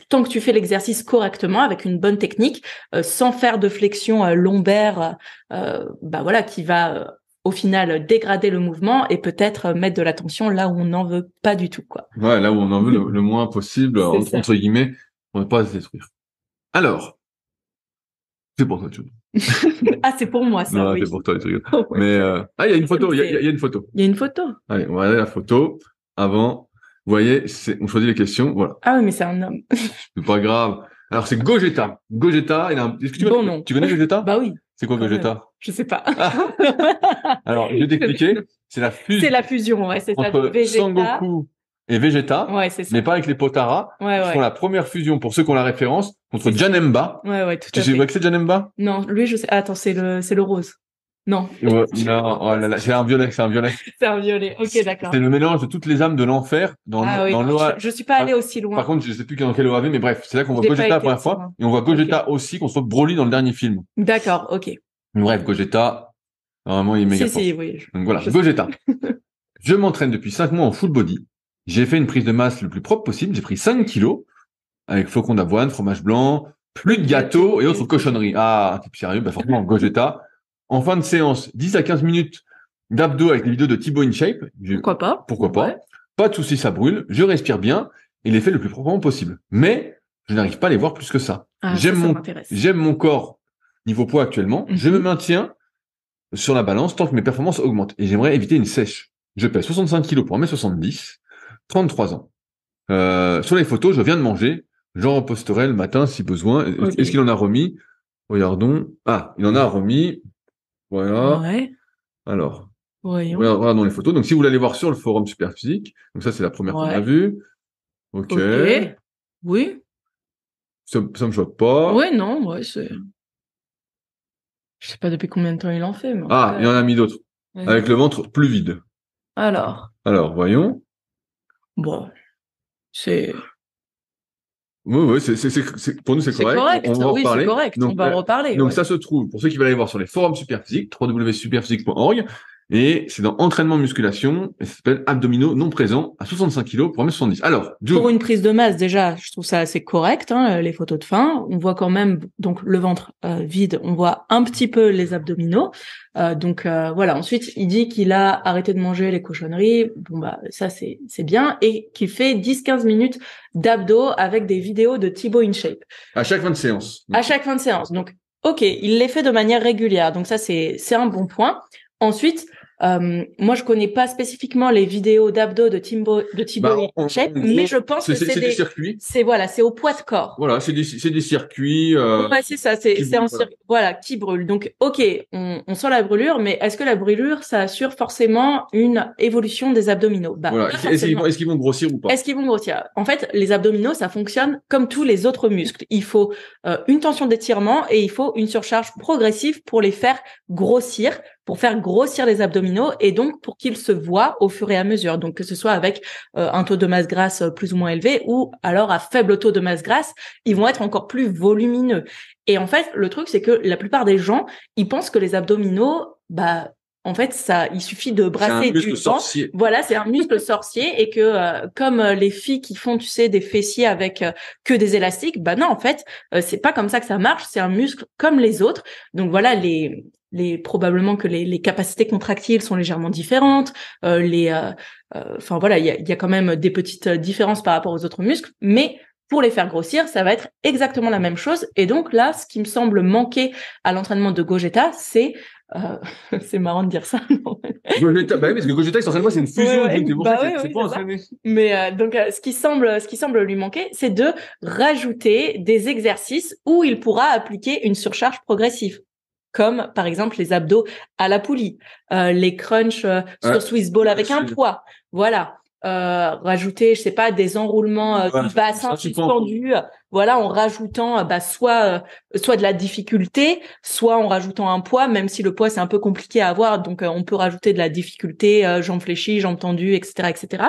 Tant que tu fais l'exercice correctement avec une bonne technique, sans faire de flexion lombaire, voilà, qui va au final dégrader le mouvement et peut-être mettre de la tension là où on n'en veut pas du tout, quoi. Ouais, là où on en veut le moins possible, entre guillemets, on ne pas se détruire. Alors, c'est pour toi, tu vois. Ah, c'est pour moi, ça, non, oui. c'est pour toi, tu rigoles. Oh, ouais. Mais, il y a une photo, il y a une photo. Il y a une photo. Allez, on va regarder la photo. Avant, vous voyez, on choisit les questions, voilà. Ah oui, mais c'est un homme. C'est pas grave. Alors, c'est Gogeta. Gogeta, est-ce que tu connais Gogeta? Bah oui. C'est quoi Gogeta? Je sais pas. Alors, je vais t'expliquer. C'est la fusion. C'est la fusion, ouais, c'est ça. Entre Vegeta. Sangoku et Vegeta. Ouais, c'est ça. Mais pas avec les Potara. Ouais, Qui font la première fusion, pour ceux qui ont la référence, contre Janemba. Ouais, tout à fait. Tu sais quoi que c'est Janemba? Non, lui, je sais. Ah, attends, c'est le rose. Non. Ouais, non, oh là là, c'est un violet. C'est un violet. Ok, d'accord. C'est le mélange de toutes les âmes de l'enfer dans l'OAV. Je suis pas allée aussi loin. Par contre, je sais plus dans quel OAV, mais bref, c'est là qu'on voit Gogeta la première fois. Et on voit Gogeta aussi, qu'on se voit Broly dans le dernier film. D'accord, ok. Bref, Gogeta, normalement, il est méga fort. Oui. Donc voilà, Gogeta. Je m'entraîne depuis 5 mois en full body. J'ai fait une prise de masse le plus propre possible. J'ai pris 5 kilos avec flocons d'avoine, fromage blanc, plus de gâteaux et autres cochonneries. Ah, t'es sérieux? Bah, forcément, Gogeta. En fin de séance, 10 à 15 minutes d'abdos avec les vidéos de Thibaut InShape. Pourquoi pas? Pourquoi pas? Pas de soucis, ça brûle. Je respire bien et les fais le plus proprement possible. Mais je n'arrive pas à les voir plus que ça. Ah, j'aime mon corps niveau poids actuellement. Je me maintiens sur la balance tant que mes performances augmentent. Et j'aimerais éviter une sèche. Je pèse 65 kilos pour 1m70, 33 ans. Sur les photos, je viens de manger. J'en reposterai le matin si besoin. Okay. Est-ce qu'il en a remis? Regardons. Ah, il en a remis. Voilà. Ouais. Alors. Voyons. Regardons les photos. Donc, si vous voulez aller voir sur le forum Superphysique, donc ça, c'est la première qu'on a vue. Ok. Oui. Ça me choque pas. Ouais, non, ouais, c'est... Je sais pas depuis combien de temps il en fait, mais... il en a mis d'autres. Ouais. Avec le ventre plus vide. Alors, voyons. Bon. C'est... Oui, pour nous, c'est correct. On va en reparler. C'est correct. Donc, on va en reparler. Donc, ça se trouve, pour ceux qui veulent aller voir sur les forums Superphysique, www.superphysique.org, et c'est dans entraînement musculation, et ça s'appelle abdominaux non présents à 65 kg pour 1m70. Alors, pour une prise de masse, déjà, je trouve ça assez correct, les photos de fin. On voit quand même, donc, le ventre vide, on voit un petit peu les abdominaux. Voilà. Ensuite, il dit qu'il a arrêté de manger les cochonneries. Bon, ça, c'est bien. Et qu'il fait 10-15 minutes d'abdos avec des vidéos de Thibaut InShape. À chaque fin de séance. À chaque fin de séance. Donc, ok, il les fait de manière régulière. Donc ça, c'est un bon point. Ensuite, moi, je connais pas spécifiquement les vidéos d'abdos de Thibaut InShape, mais je pense que c'est des circuits. C'est au poids de corps. Voilà, c'est des circuits. Ouais, c'est ça, c'est un circuit, voilà, qui brûle. Donc, ok, on sent la brûlure, mais est-ce que la brûlure, ça assure forcément une évolution des abdominaux? Voilà. Est-ce qu'ils vont grossir ou pas? Est-ce qu'ils vont grossir? En fait, les abdominaux, ça fonctionne comme tous les autres muscles. Il faut une tension d'étirement et il faut une surcharge progressive pour les faire grossir, pour faire grossir les abdominaux et donc pour qu'ils se voient au fur et à mesure. Donc que ce soit avec un taux de masse grasse plus ou moins élevé ou alors à faible taux de masse grasse, ils vont être encore plus volumineux. Et en fait, le truc, c'est que la plupart des gens, ils pensent que les abdominaux, en fait, il suffit de brasser du vent. Voilà, c'est un muscle sorcier et que comme les filles qui font, tu sais, des fessiers avec que des élastiques, non, en fait, c'est pas comme ça que ça marche. C'est un muscle comme les autres. Donc voilà, probablement que les capacités contractiles sont légèrement différentes. Enfin voilà, il y a quand même des petites différences par rapport aux autres muscles, mais pour les faire grossir, ça va être exactement la même chose. Et donc là, ce qui me semble manquer à l'entraînement de Gogeta, c'est C'est marrant de dire ça. Gogeta, bah oui, parce que Gogeta, essentiellement, c'est une fusion. Ouais, Donc, c'est pour bah ça que ouais, c'est oui, pas c'est ça. entraîné. Mais donc, ce qui semble lui manquer, c'est de rajouter des exercices où il pourra appliquer une surcharge progressive, comme par exemple les abdos à la poulie, les crunchs sur Swiss Ball avec un poids. Voilà. Rajouter, je sais pas, des enroulements du bassin suspendus, voilà, en rajoutant soit de la difficulté, soit en rajoutant un poids, même si le poids c'est un peu compliqué à avoir, donc on peut rajouter de la difficulté, jambes fléchies, jambes tendues, etc., etc.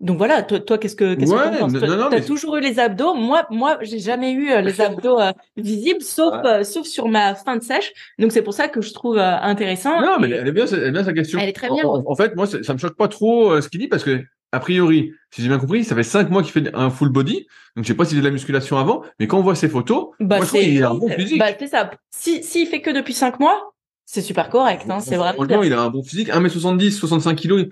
Donc voilà, toi qu'est-ce que t'en penses? T'as toujours eu les abdos. Moi, j'ai jamais eu les abdos visibles, sauf sur ma fin de sèche. Donc c'est pour ça que je trouve intéressant. Non, mais elle est bien sa question. Elle est très bien. En fait, moi, ça me choque pas trop ce qu'il dit parce que, a priori, si j'ai bien compris, ça fait 5 mois qu'il fait un full body. Donc je sais pas s'il fait de la musculation avant, mais quand on voit ses photos, moi je trouve qu'il a un bon physique. Bah c'est ça. S'il fait que depuis 5 mois, c'est super correct. Hein, c'est vraiment. Franchement, il a un bon physique, 1m70, 65 kilos.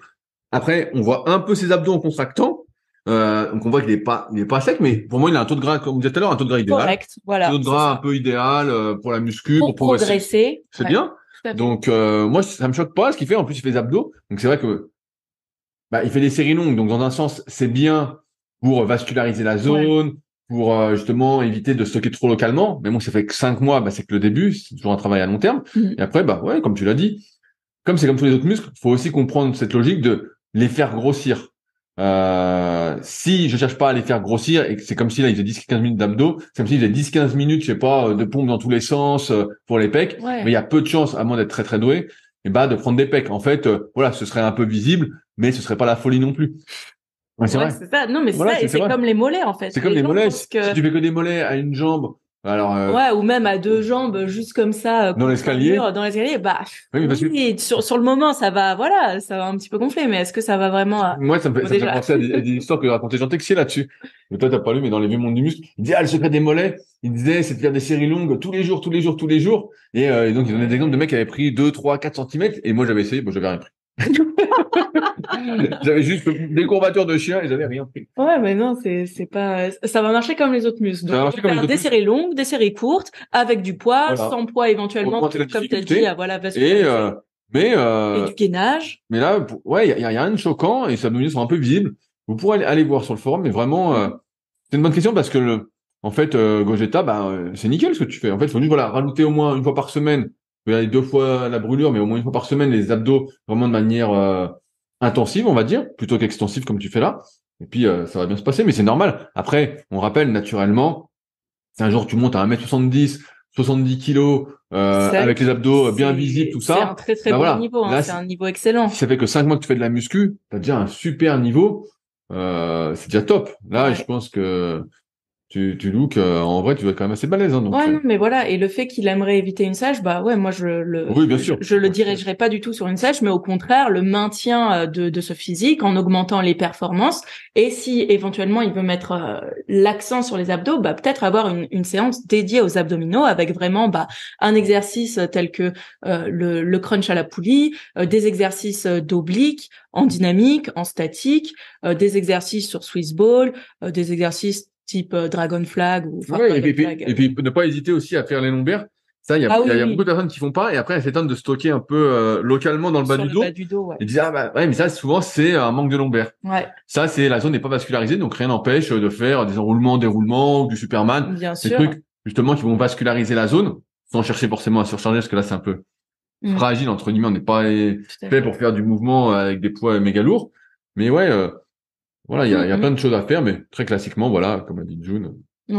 Après, on voit un peu ses abdos en contractant. Donc on voit qu'il est pas sec, mais pour moi il a un taux de gras, comme on disait tout à l'heure, un taux de gras idéal. Correct, voilà. Un taux de gras un peu idéal pour la muscu, pour progresser. C'est bien. Donc moi ça me choque pas ce qu'il fait. En plus il fait des abdos. Donc c'est vrai que il fait des séries longues. Donc dans un sens c'est bien pour vasculariser la zone, pour justement éviter de stocker trop localement. Mais bon, ça fait que 5 mois, c'est que le début. C'est toujours un travail à long terme. Et après comme tu l'as dit, comme c'est comme tous les autres muscles, faut aussi comprendre cette logique de les faire grossir. Si je cherche pas à les faire grossir et que c'est comme si là il faisait 10-15 minutes d'abdos, c'est comme s'il faisait 10-15 minutes, je sais pas, de pompe dans tous les sens pour les pecs, mais il y a peu de chances, à moins d'être très très doué, de prendre des pecs. En fait, voilà, ce serait un peu visible, mais ce serait pas la folie non plus. C'est vrai. C'est ça. Non, mais c'est ça, et c'est comme les mollets en fait. C'est comme les mollets. Si tu fais que des mollets à une jambe, alors ou même à 2 jambes juste comme ça dans l'escalier, sur le moment ça va un petit peu gonfler, mais est-ce que ça va vraiment moi ça me fait penser à des histoires que racontait Jean Texier là-dessus. Mais toi t'as pas lu, mais dans les vieux mondes du muscle, il disait le secret des mollets, il disait c'est de faire des séries longues tous les jours et donc il donnait des exemples de mecs qui avaient pris 2, 3, 4 centimètres et moi j'avais essayé, j'avais rien pris. J'avais juste des courbatures de chien et j'avais rien pris. Ouais, mais non, c'est pas, ça va marcher comme les autres muscles. Donc, on va faire des séries longues, des séries courtes, avec du poids, sans poids éventuellement, comme t'as dit, et du gainage. Mais là, il y a rien de choquant et ses abdominaux sont un peu visibles. Vous pourrez aller voir sur le forum, mais vraiment, c'est une bonne question parce que en fait, Gogeta, c'est nickel ce que tu fais. En fait, il faut juste, rajouter au moins une fois par semaine. Il y a 2 fois la brûlure, mais au moins une fois par semaine, les abdos vraiment de manière intensive, on va dire, plutôt qu'extensive comme tu fais là. Et puis, ça va bien se passer, mais c'est normal. Après, on rappelle, naturellement, si un jour tu montes à 1m70, 70 kilos, avec les abdos bien visibles, tout ça. C'est un très très bon niveau, là, c'est un niveau excellent. Si ça fait que 5 mois que tu fais de la muscu, t'as déjà un super niveau, c'est déjà top. Là, je pense que tu look, en vrai, tu dois être quand même assez balèze, hein, donc. Non, mais voilà. Et le fait qu'il aimerait éviter une sèche, moi, oui, bien sûr. Je le dirigerai pas du tout sur une sèche, mais au contraire, le maintien de ce physique en augmentant les performances. Et si éventuellement il veut mettre l'accent sur les abdos, peut-être avoir une séance dédiée aux abdominaux avec vraiment, un exercice tel que, le crunch à la poulie, des exercices d'oblique, en dynamique, en statique, des exercices sur Swiss Ball, des exercices type Dragon Flag et puis ne pas hésiter aussi à faire les lombaires. Ça, il y a beaucoup de personnes qui font pas et après elles s'étonnent de stocker un peu localement dans le bas du dos. Ils disent mais ça souvent c'est un manque de lombaires. Ça c'est la zone n'est pas vascularisée donc rien n'empêche de faire des enroulements, déroulements ou du Superman. Bien des sûr. Trucs justement qui vont vasculariser la zone sans chercher forcément à surcharger parce que là c'est un peu fragile entre guillemets, on n'est pas fait pour faire du mouvement avec des poids méga lourds. Mais voilà, il y a plein de choses à faire, mais très classiquement, comme a dit June. Si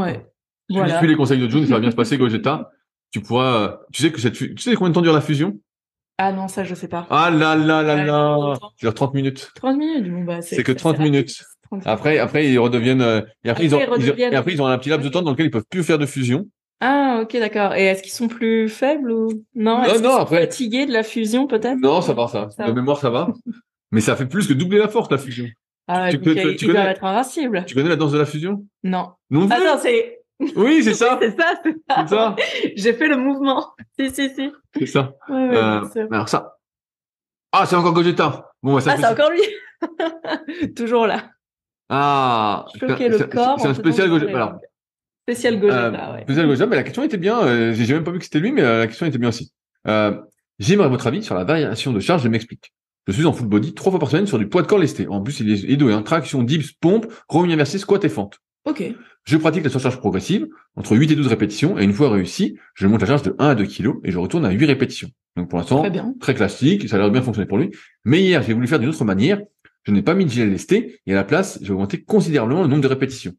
tu suis les conseils de June, ça va bien se passer, Gogeta. Tu pourras, tu sais combien de temps dure la fusion? Ah non, ça, je sais pas. Ah là là là là. Ça dure 30 minutes. 30 minutes, c'est que 30 minutes. Après, ils redeviennent, et après, ils ont un petit laps de temps dans lequel ils peuvent plus faire de fusion. Ah, ok, d'accord. Et est-ce qu'ils sont plus faibles ou non? Est-ce qu'ils sont fatigués de la fusion, peut-être? Non, ça va, ça. De mémoire, ça va. Mais ça fait plus que doubler la force, la fusion. Ah, tu dois être invincible. Tu connais la danse de la fusion? Non. Non. Ah non, c'est... Oui, c'est ça. C'est ça. J'ai fait le mouvement. Si. C'est ça. Ouais, alors ça. Ah, c'est encore Gogeta. Bon, c'est encore lui. Toujours là. Ah. Choquer le corps. C'est un spécial Gogeta. Alors. Spécial Gogeta, Spécial Gogeta, mais la question était bien. J'ai même pas vu que c'était lui, mais la question était bien aussi. J'aimerais votre avis sur la variation de charge. Je m'explique. Je suis en full body 3 fois par semaine sur du poids de corps lesté. En plus, il est doué, hein. Traction, dips, pompe, revenu inversé, squat et fente. Ok. Je pratique la surcharge progressive entre 8 et 12 répétitions et une fois réussi, je monte la charge de 1 à 2 kilos et je retourne à 8 répétitions. Donc pour l'instant, très classique, ça a l'air de bien fonctionner pour lui. Mais hier, j'ai voulu faire d'une autre manière. Je n'ai pas mis de gilet lesté et à la place, j'ai augmenté considérablement le nombre de répétitions.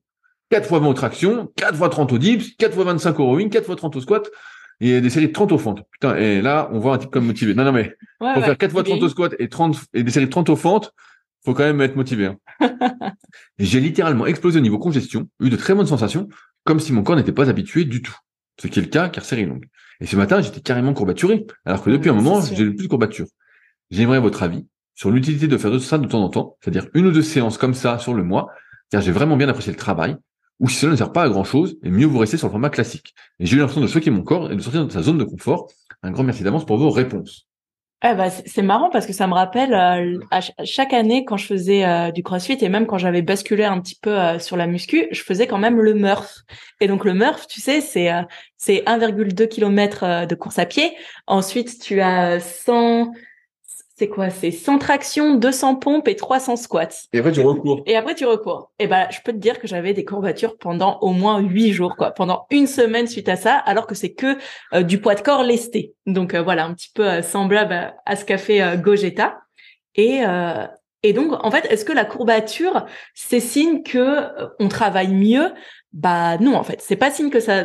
4 fois 20 aux tractions, 4 fois 30 au dips, 4 fois 25 au rowing, 4 fois 30 au squat et des séries de 30 au fentes. Putain, et là, on voit un type comme motivé. Non, mais pour faire 4 fois 30 au squat et des séries de 30 au fentes, faut quand même être motivé. Hein. J'ai littéralement explosé au niveau congestion, eu de très bonnes sensations, comme si mon corps n'était pas habitué du tout. Ce qui est le cas car série longue. Et ce matin, j'étais carrément courbaturé, alors que depuis un moment, j'ai plus de courbature. J'aimerais votre avis sur l'utilité de faire ça de temps en temps, c'est-à-dire 1 ou 2 séances comme ça sur le mois, car j'ai vraiment bien apprécié le travail, ou si cela ne sert pas à grand chose, et mieux vous rester sur le format classique. Et j'ai eu l'impression de choquer mon corps et de sortir de sa zone de confort. Un grand merci d'avance pour vos réponses. C'est marrant parce que ça me rappelle à chaque année quand je faisais du CrossFit et même quand j'avais basculé un petit peu sur la muscu, je faisais quand même le Murph. Et donc le Murph, tu sais, c'est 1,2 km de course à pied. Ensuite, tu as 100 c'est 100 tractions, 200 pompes et 300 squats. Et après, tu recours. Et je peux te dire que j'avais des courbatures pendant au moins 8 jours, quoi. Pendant une semaine suite à ça, alors que c'est que du poids de corps lesté. Donc, voilà, un petit peu semblable à ce qu'a fait Gogeta. Et donc, en fait, est-ce que la courbature, c'est signe que on travaille mieux? Bah non, en fait, c'est pas signe que ça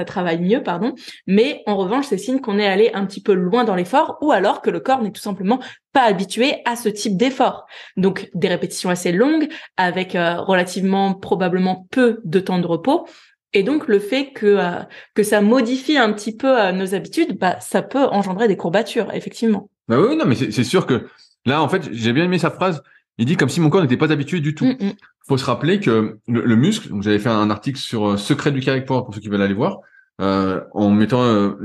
travaille mieux, pardon, mais en revanche, c'est signe qu'on est allé un petit peu loin dans l'effort ou alors que le corps n'est tout simplement pas habitué à ce type d'effort. Donc, des répétitions assez longues avec relativement probablement peu de temps de repos. Et donc, le fait que ça modifie un petit peu nos habitudes, bah ça peut engendrer des courbatures, effectivement. Bah oui, non, mais c'est sûr que là, en fait, j'ai bien aimé sa phrase. Il dit comme si mon corps n'était pas habitué du tout. Faut se rappeler que le muscle, donc j'avais fait un article sur Secret du carré-poids pour ceux qui veulent aller voir, en mettant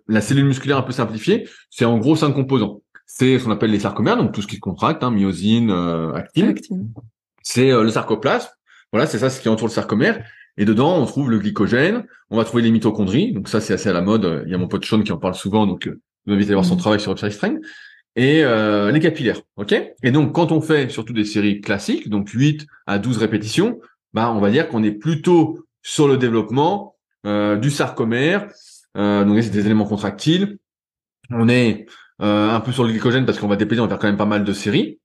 la cellule musculaire un peu simplifiée, c'est en gros 5 composants. C'est ce qu'on appelle les sarcomères, donc tout ce qui se contracte, hein, myosine, actine. C'est le sarcoplasme, voilà, c'est ça, ce qui entoure le sarcomère. Et dedans, on trouve le glycogène, on va trouver les mitochondries, donc ça c'est assez à la mode. Il y a mon pote Sean qui en parle souvent, donc je vous invite à aller voir son travail sur Upside Strength. Et les capillaires, ok. Et donc quand on fait surtout des séries classiques, donc 8 à 12 répétitions, bah on va dire qu'on est plutôt sur le développement du sarcomère, donc c'est des éléments contractiles. On est un peu sur le glycogène parce qu'on va dépléter, on va faire quand même pas mal de séries.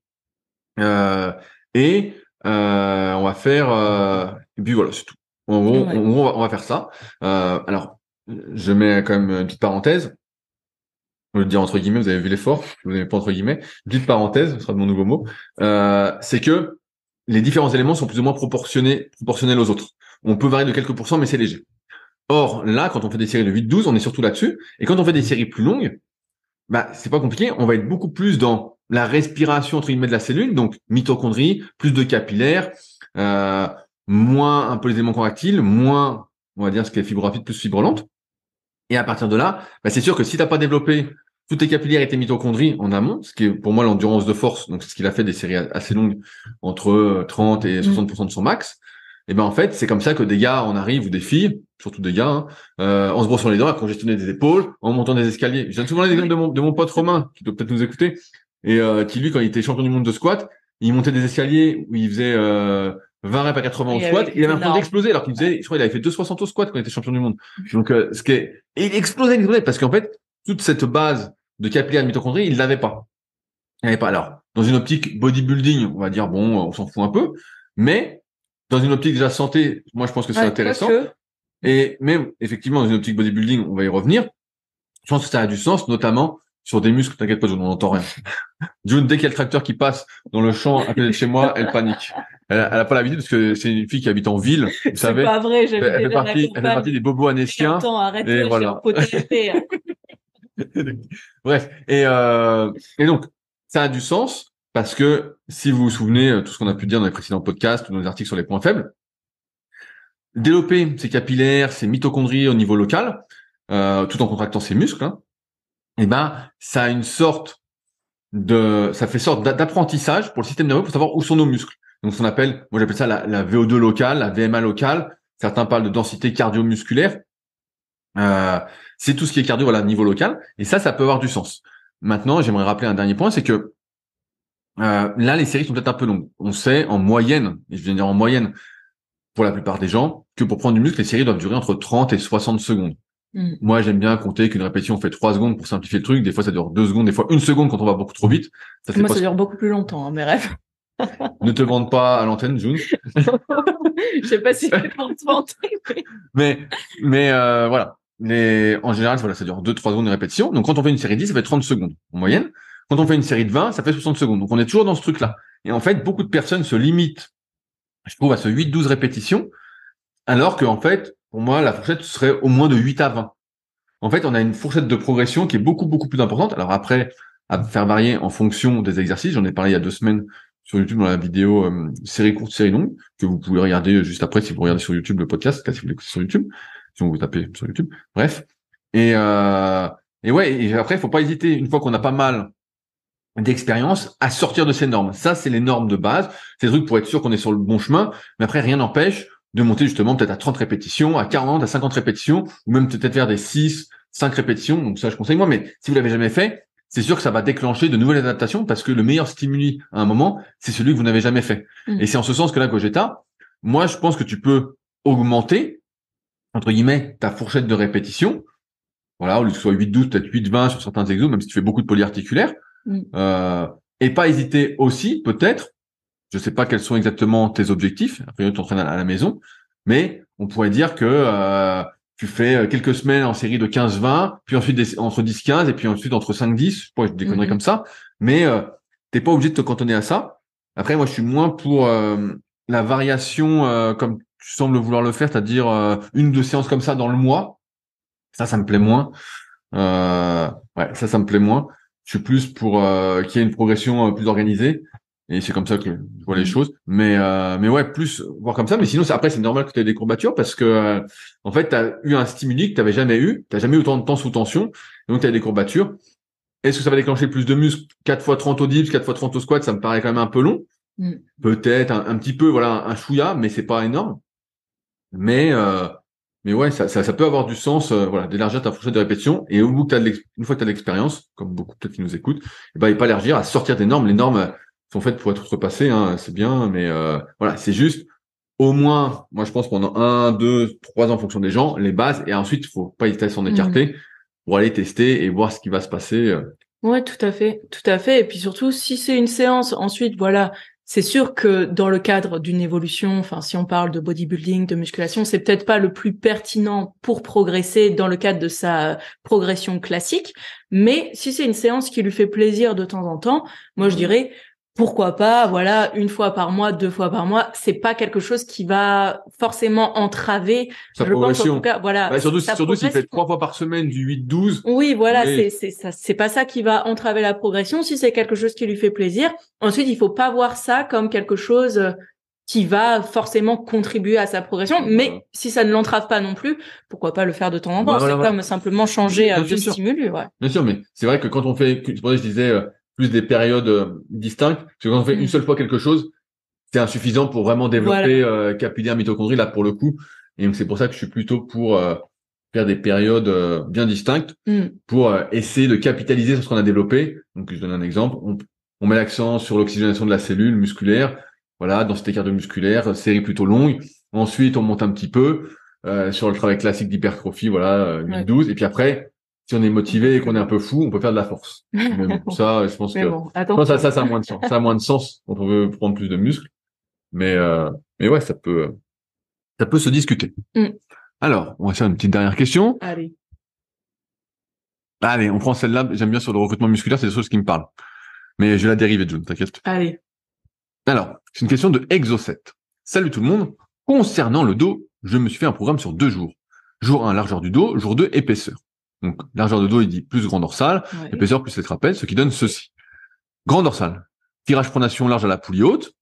Et on va faire et puis voilà, c'est tout. En gros, on va faire ça. Alors je mets quand même une petite parenthèse. Je veux dire entre guillemets, vous avez vu l'effort, vous n'avez pas entre guillemets. Une petite parenthèse, ce sera de mon nouveau mot, c'est que les différents éléments sont plus ou moins proportionnels aux autres. On peut varier de quelques pourcents, mais c'est léger. Or, là, quand on fait des séries de 8-12, on est surtout là-dessus. Et quand on fait des séries plus longues, bah, c'est pas compliqué. On va être beaucoup plus dans la respiration, entre guillemets, de la cellule. Donc, mitochondrie, plus de capillaires, moins un peu les éléments contractiles, moins, on va dire, ce qui est fibre rapide, plus fibre lente. Et à partir de là, bah, c'est sûr que si t'as pas développé toutes tes capillaires et tes mitochondries en amont, ce qui est pour moi l'endurance de force, donc c'est ce qu'il a fait des séries assez longues, entre 30 et 60% de son max, et ben en fait, c'est comme ça que des gars en arrivent, ou des filles, surtout des gars, hein, en se brossant les dents, à congestionner des épaules, en montant des escaliers. Je donne souvent l'exemple de mon pote Romain, qui doit peut-être nous écouter, et qui lui, quand il était champion du monde de squat, il montait des escaliers où il faisait 20 reps à 80 au squat, il avait l'impression d'exploser, alors qu'il faisait, je crois, il avait fait 260 au squat quand il était champion du monde. Donc, et il explosait, parce qu'en fait, toute cette base de capillaires de mitochondries, il l'avait pas. Il l'avait pas. Alors, dans une optique bodybuilding, on va dire, bon, on s'en fout un peu, mais dans une optique déjà santé, moi, je pense que c'est intéressant. Et même, effectivement, dans une optique bodybuilding, on va y revenir. Je pense que ça a du sens, notamment sur des muscles, t'inquiète pas, je n'entends rien. June, dès qu'il y a le tracteur qui passe dans le champ à côté de chez moi, elle panique. Elle a pas l'habitude parce que c'est une fille qui habite en ville, vous savez. C'est pas vrai, elle fait partie des bobos anéciens. Arrête, et voilà. Bref. Et donc, ça a du sens parce que si vous vous souvenez tout ce qu'on a pu dire dans les précédents podcasts ou dans les articles sur les points faibles, développer ses capillaires, ses mitochondries au niveau local, tout en contractant ses muscles, hein, et ben, ça fait sorte d'apprentissage pour le système nerveux pour savoir où sont nos muscles. Donc, ce qu'on appelle, moi j'appelle ça la VO2 locale, la VMA locale. Certains parlent de densité cardio-musculaire. Euh, c'est tout ce qui est cardio, voilà, niveau local. Et ça peut avoir du sens. Maintenant, j'aimerais rappeler un dernier point, c'est que là, les séries sont peut-être un peu longues. On sait en moyenne, et je viens de dire en moyenne, pour la plupart des gens, que pour prendre du muscle, les séries doivent durer entre 30 et 60 secondes. Moi, j'aime bien compter qu'une répétition fait 3 secondes pour simplifier le truc. Des fois, ça dure 2 secondes, des fois 1 seconde quand on va beaucoup trop vite. Ça, Moi, ça dure beaucoup plus longtemps, hein, mes rêves. Ne te vante pas à l'antenne, June. Je sais pas si je vais te vanter, mais voilà. En général, voilà, ça dure 2-3 secondes de répétition. Donc, quand on fait une série de 10, ça fait 30 secondes en moyenne. Quand on fait une série de 20, ça fait 60 secondes. Donc, on est toujours dans ce truc-là. Et en fait, beaucoup de personnes se limitent, je trouve, à ce 8-12 répétitions, alors que, en fait, pour moi, la fourchette serait au moins de 8 à 20. En fait, on a une fourchette de progression qui est beaucoup, beaucoup plus importante. Alors après, à faire varier en fonction des exercices. J'en ai parlé il y a 2 semaines sur YouTube dans la vidéo série courte, série longue, que vous pouvez regarder juste après si vous regardez sur YouTube le podcast, si vous l'écoutez sur YouTube, si vous tapez sur YouTube. Bref. Et ouais, et après, il faut pas hésiter, une fois qu'on a pas mal d'expérience, à sortir de ces normes. Ça, c'est les normes de base. C'est des trucs pour être sûr qu'on est sur le bon chemin. Mais après, rien n'empêche de monter justement peut-être à 30 répétitions, à 40, à 50 répétitions, ou même peut-être faire des 6, 5 répétitions. Donc ça, je conseille moi. Mais si vous l'avez jamais fait, c'est sûr que ça va déclencher de nouvelles adaptations parce que le meilleur stimuli à un moment, c'est celui que vous n'avez jamais fait. Et c'est en ce sens que là, Gogeta, moi, je pense que tu peux augmenter, entre guillemets, ta fourchette de répétition. Voilà, au lieu que ce soit 8-12, peut-être 8-20 sur certains exos, même si tu fais beaucoup de polyarticulaires. Et pas hésiter aussi, peut-être, je sais pas quels sont exactement tes objectifs, après tu t'entraînes à la maison, mais on pourrait dire que tu fais quelques semaines en série de 15-20, puis ensuite entre 10-15, et puis ensuite entre 5-10, je sais pas, des conneries comme ça, mais t'es pas obligé de te cantonner à ça. Après, moi, je suis moins pour la variation comme tu sembles vouloir le faire, c'est-à-dire une ou deux séances comme ça dans le mois. Ça me plaît moins. Ouais, ça me plaît moins. Je suis plus pour qu'il y ait une progression plus organisée. Et c'est comme ça que je vois les choses. Mais ouais, plus voir comme ça. Mais sinon, après, c'est normal que tu aies des courbatures parce que en fait, tu as eu un stimuli que tu n'avais jamais eu. Tu n'as jamais eu autant de temps sous tension. Et donc, tu as des courbatures. Est-ce que ça va déclencher plus de muscles? 4 fois 30 au dips, 4 fois 30 au squat, ça me paraît quand même un peu long. Peut-être un petit peu, voilà, un chouïa, mais c'est pas énorme. Mais ouais, ça peut avoir du sens, voilà, d'élargir ta fourchette de répétition. Et au bout que une fois que tu as de l'expérience, comme beaucoup peut-être qui nous écoutent, et pas élargir, à sortir des normes. Les normes sont faites pour être outrepassées, hein, c'est bien, mais voilà, c'est juste au moins, moi je pense pendant 1, 2, 3 ans en fonction des gens, les bases, et ensuite, il faut pas hésiter à s'en écarter pour aller tester et voir ce qui va se passer. Ouais, tout à fait, tout à fait. Et puis surtout, si c'est une séance, ensuite, voilà, c'est sûr que dans le cadre d'une évolution, enfin, si on parle de bodybuilding, de musculation, c'est peut-être pas le plus pertinent pour progresser dans le cadre de sa progression classique. Mais si c'est une séance qui lui fait plaisir de temps en temps, moi, je dirais, pourquoi pas, voilà, 1 fois par mois, 2 fois par mois, c'est pas quelque chose qui va forcément entraver, Sa je pense, en progression. tout cas, voilà. Bah, surtout s'il fait 3 fois par semaine du 8-12. Oui, voilà, mais... c'est ça, c'est pas ça qui va entraver la progression. Si c'est quelque chose qui lui fait plaisir, ensuite il faut pas voir ça comme quelque chose qui va forcément contribuer à sa progression. Mais si ça ne l'entrave pas non plus, pourquoi pas le faire de temps en temps? C'est comme simplement changer de stimulus, ouais. Bien sûr, mais c'est vrai que quand on fait, c'est pour ça que je disais plus des périodes distinctes, parce que quand on fait une seule fois quelque chose, c'est insuffisant pour vraiment développer capillaire, mitochondrie là pour le coup. Et donc c'est pour ça que je suis plutôt pour faire des périodes bien distinctes pour essayer de capitaliser sur ce qu'on a développé. Donc je donne un exemple, on met l'accent sur l'oxygénation de la cellule musculaire, voilà, dans cet écart de musculaire, série plutôt longue. Ensuite on monte un petit peu sur le travail classique d'hypertrophie, voilà, 8-12, et puis après, si on est motivé et qu'on est un peu fou, on peut faire de la force. Mais bon, ça, je pense que ça a moins de sens. Ça a moins de sens quand on veut prendre plus de muscles. Mais ouais, ça peut se discuter. Alors, on va faire une petite dernière question. Allez, on prend celle-là. J'aime bien sur le recrutement musculaire, c'est des choses qui me parlent. Mais je vais la dériver, June, t'inquiète. Allez. Alors, c'est une question de Exo7. Salut tout le monde. Concernant le dos, je me suis fait un programme sur 2 jours. Jour 1, largeur du dos. Jour 2, épaisseur. Donc, largeur de dos, il dit plus grand dorsal, épaisseur plus les trapèzes, ce qui donne ceci. Grand dorsal. Tirage pronation large à la poulie haute.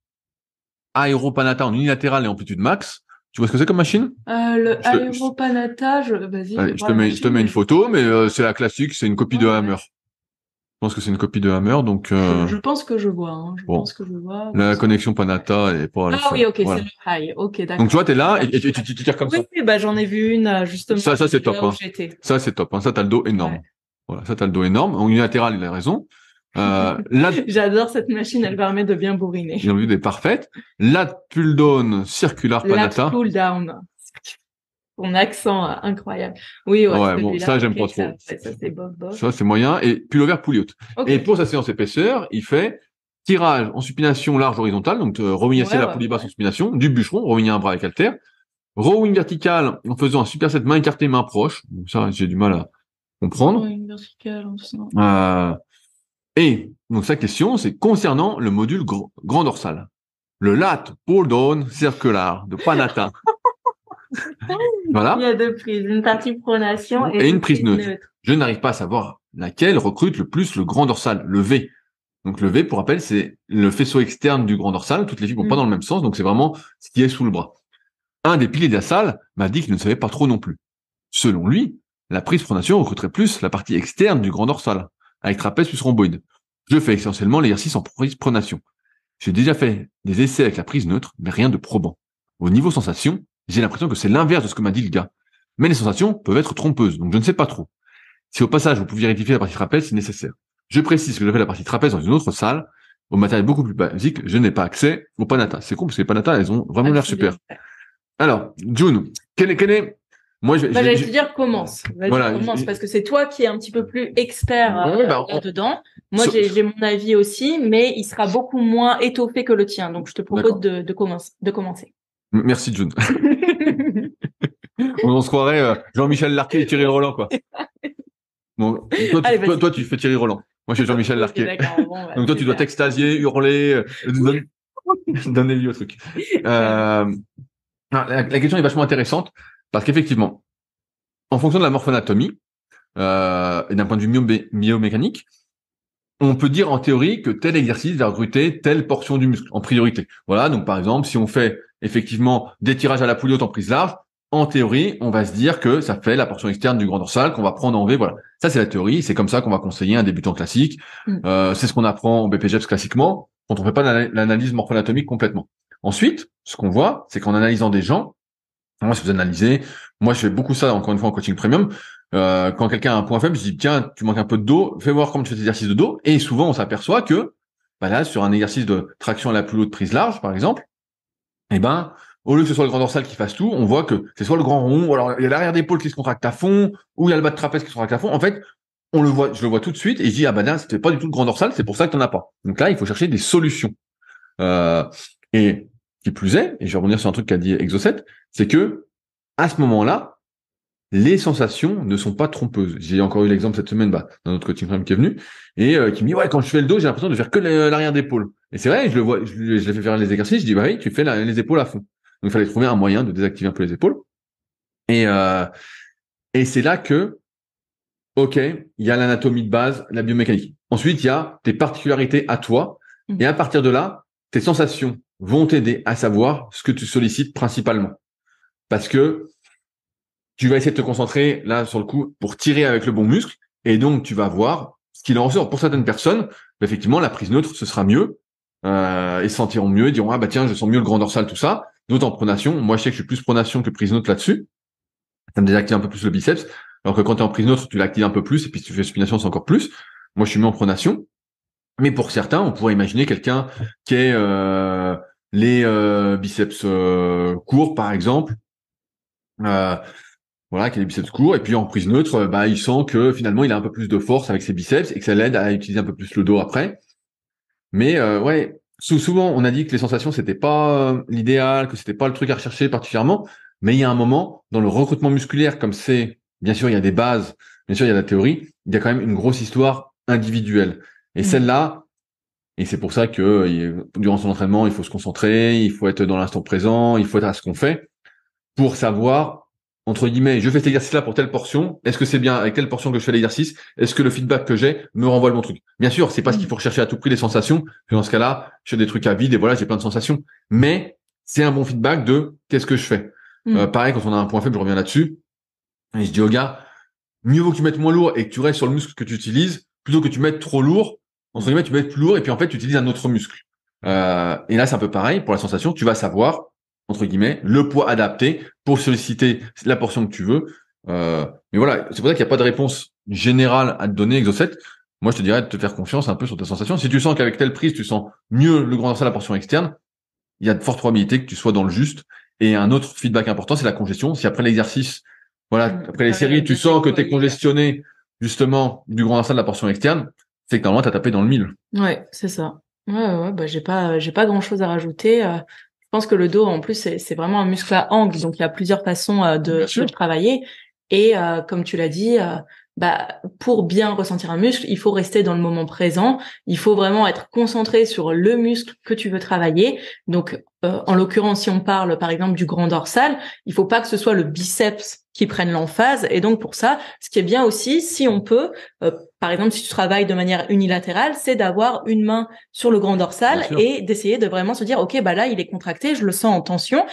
Aéropanata en unilatéral et amplitude max. Tu vois ce que c'est comme machine? Aéropanata, vas-y. Allez, je te mets une photo, mais c'est la classique, c'est une copie de Hammer. pense que c'est une copie de Hammer, donc Je pense que je vois. Hein. Je bon, pense que je vois. la connexion Panata est pas Ah ça. oui, ok, Voilà. c'est le high. Ok, d'accord. Donc tu vois, t'es là et tu tires comme ça. Oui, bah j'en ai vu une justement. Ça c'est top. Là où Hein. j'étais. Ça c'est top. Hein. Ça t'as le dos énorme. Ouais. Voilà, ça t'as le dos énorme. En unilatéral, il a raison. Là, J'adore cette machine, elle permet de bien bourriner. il en a vu des parfaites. Lat pull down circular Lat Panata. pull down. Ton accent incroyable. Oui, ouais, Ouais, bon, celui-là. ça j'aime Ok, pas trop. ça c'est bof bof. Ça c'est moyen. Et pullover pull out. Ok. Et pour sa séance épaisseur, il fait tirage en supination large horizontale, donc rowing Ouais, la ouais, poulie basse ouais. en supination, du bûcheron, rowing un bras avec haltère, rowing vertical en faisant un superset main écartée, main proche. Donc ça, j'ai du mal à comprendre. Une verticale en dessous. Et donc sa question, c'est concernant le module grand dorsal. Le lat pull down circular de Panata. Voilà. Il y a deux prises, une partie pronation Et une prise neutre. Je n'arrive pas à savoir laquelle recrute le plus le grand dorsal, le V. Donc le V, pour rappel, c'est le faisceau externe du grand dorsal. Toutes les fibres vont pas dans le même sens, donc c'est vraiment ce qui est sous le bras. Un des piliers de la salle m'a dit qu'il ne savait pas trop non plus. Selon lui, la prise pronation recruterait plus la partie externe du grand dorsal, avec trapèze plus rhomboïde. Je fais essentiellement l'exercice en prise pronation. J'ai déjà fait des essais avec la prise neutre, mais rien de probant. Au niveau sensation, j'ai l'impression que c'est l'inverse de ce que m'a dit le gars. Mais les sensations peuvent être trompeuses, donc je ne sais pas trop. Si au passage vous pouviez rectifier la partie trapèze, c'est nécessaire. Je précise que je fais la partie trapèze dans une autre salle, au matériel beaucoup plus basique, je n'ai pas accès au Panata. C'est con parce que les Panata, elles ont vraiment l'air super. Alors, June, quel est... Moi, j'allais te dire commence. Voilà, commence parce que c'est toi qui es un petit peu plus expert là-dedans. Moi, j'ai mon avis aussi, mais il sera beaucoup moins étoffé que le tien. Donc, je te propose de commencer. Merci, June. On se croirait Jean-Michel Larquet et Thierry Roland, quoi. Bon, toi, tu fais Thierry Roland. Moi, je suis Jean-Michel Larquet. Donc, toi, tu dois t'extasier, hurler, donner lieu au truc. La question est vachement intéressante parce qu'effectivement, en fonction de la morphoanatomie et d'un point de vue biomécanique, on peut dire en théorie que tel exercice va recruter telle portion du muscle en priorité. Voilà, donc par exemple, si on fait effectivement des tirages à la poulie haute en prise large, en théorie, on va se dire que ça fait la portion externe du grand dorsal qu'on va prendre en V. Voilà, ça c'est la théorie, c'est comme ça qu'on va conseiller un débutant classique. C'est ce qu'on apprend en BPGEPS classiquement quand on fait pas l'analyse morpho-anatomique complètement. Ensuite, ce qu'on voit, c'est qu'en analysant des gens, moi si vous analysez, moi je fais beaucoup ça encore une fois en coaching premium. Quand quelqu'un a un point faible, je dis tiens, tu manques un peu de dos, fais voir comment tu fais tes exercices de dos. Et souvent on s'aperçoit que là sur un exercice de traction à la poulie haute prise large par exemple, au lieu que ce soit le grand dorsal qui fasse tout, on voit que c'est soit le grand rond, ou alors il y a l'arrière d'épaule qui se contracte à fond, ou il y a le bas de trapèze qui se contracte à fond. En fait, je le vois tout de suite et je dis là, c'était pas du tout le grand dorsal, c'est pour ça que t'en as pas. Donc là, il faut chercher des solutions. Et qui plus est, et je vais rebondir sur un truc qu'a dit Exocet, c'est que à ce moment-là, les sensations ne sont pas trompeuses. J'ai encore eu l'exemple cette semaine d'un autre coaching frame qui est venu et qui me dit ouais, quand je fais le dos, j'ai l'impression de faire que l'arrière d'épaule. Et c'est vrai, je le vois, je l'ai fait faire les exercices, je dis bah oui, tu fais les épaules à fond. Donc il fallait trouver un moyen de désactiver un peu les épaules. Et c'est là que ok, il y a l'anatomie de base, la biomécanique. Ensuite, il y a tes particularités à toi. Et à partir de là, tes sensations vont t'aider à savoir ce que tu sollicites principalement. Parce que tu vas essayer de te concentrer là sur le coup pour tirer avec le bon muscle. Et donc, tu vas voir ce qu'il en ressort. Pour certaines personnes, effectivement, la prise neutre, ce sera mieux. Ils se sentiront mieux, ils diront ah bah tiens, je sens mieux le grand dorsal, tout ça. D'autres en pronation. Moi, je sais que je suis plus pronation que prise neutre là-dessus. Ça me désactive un peu plus le biceps. Alors que quand tu es en prise neutre, tu l'actives un peu plus. Et puis si tu fais supination, c'est encore plus. Moi, je suis mis en pronation. Mais pour certains, on pourrait imaginer quelqu'un qui ait les biceps courts, par exemple. Voilà, qui a les biceps courts. Et puis en prise neutre, il sent que finalement, il a un peu plus de force avec ses biceps et que ça l'aide à utiliser un peu plus le dos après. Mais ouais, souvent, on a dit que les sensations, c'était pas l'idéal, que c'était pas le truc à rechercher particulièrement. Mais il y a un moment, dans le recrutement musculaire, comme c'est, bien sûr, il y a des bases, bien sûr, il y a la théorie, il y a quand même une grosse histoire individuelle. Et celle-là, et c'est pour ça que durant son entraînement, il faut se concentrer, il faut être dans l'instant présent, il faut être à ce qu'on fait, pour savoir, entre guillemets, je fais cet exercice-là pour telle portion, est-ce que c'est bien avec telle portion que je fais l'exercice, est-ce que le feedback que j'ai me renvoie le bon truc. Bien sûr, c'est pas ce qu'il faut rechercher à tout prix, les sensations, puis dans ce cas-là, je fais des trucs à vide et voilà, j'ai plein de sensations. Mais c'est un bon feedback de qu'est-ce que je fais. Pareil, quand on a un point faible, je reviens là-dessus, et je dis au gars, mieux vaut que tu mettes moins lourd et que tu restes sur le muscle que tu utilises, plutôt que tu mettes trop lourd, entre guillemets, tu mets plus lourd et puis en fait, tu utilises un autre muscle. Et là, c'est un peu pareil pour la sensation. Tu vas savoir, entre guillemets, le poids adapté pour solliciter la portion que tu veux. Mais voilà, c'est pour ça qu'il n'y a pas de réponse générale à te donner, Exocet. Moi, je te dirais de te faire confiance un peu sur tes sensations. Si tu sens qu'avec telle prise, tu sens mieux le grand dorsal, la portion externe, il y a de fortes probabilités que tu sois dans le juste. Et un autre feedback important, c'est la congestion. Si après l'exercice, voilà, après les séries, tu sens que tu es congestionné, justement, du grand dorsal de la portion externe, c'est que normalement, tu as tapé dans le mille. Ouais, c'est ça. Ouais, bah, j'ai pas grand-chose à rajouter. Je pense que le dos, en plus, c'est vraiment un muscle à angle, donc il y a plusieurs façons de le travailler. Et comme tu l'as dit, bah, pour bien ressentir un muscle, il faut rester dans le moment présent. Il faut vraiment être concentré sur le muscle que tu veux travailler. Donc, en l'occurrence, si on parle par exemple du grand dorsal, il faut pas que ce soit le biceps qui prenne l'emphase. Et donc pour ça, ce qui est bien aussi, si on peut, par exemple, si tu travailles de manière unilatérale, c'est d'avoir une main sur le grand dorsal et d'essayer de vraiment se dire, ok, bah là, il est contracté, je le sens en tension.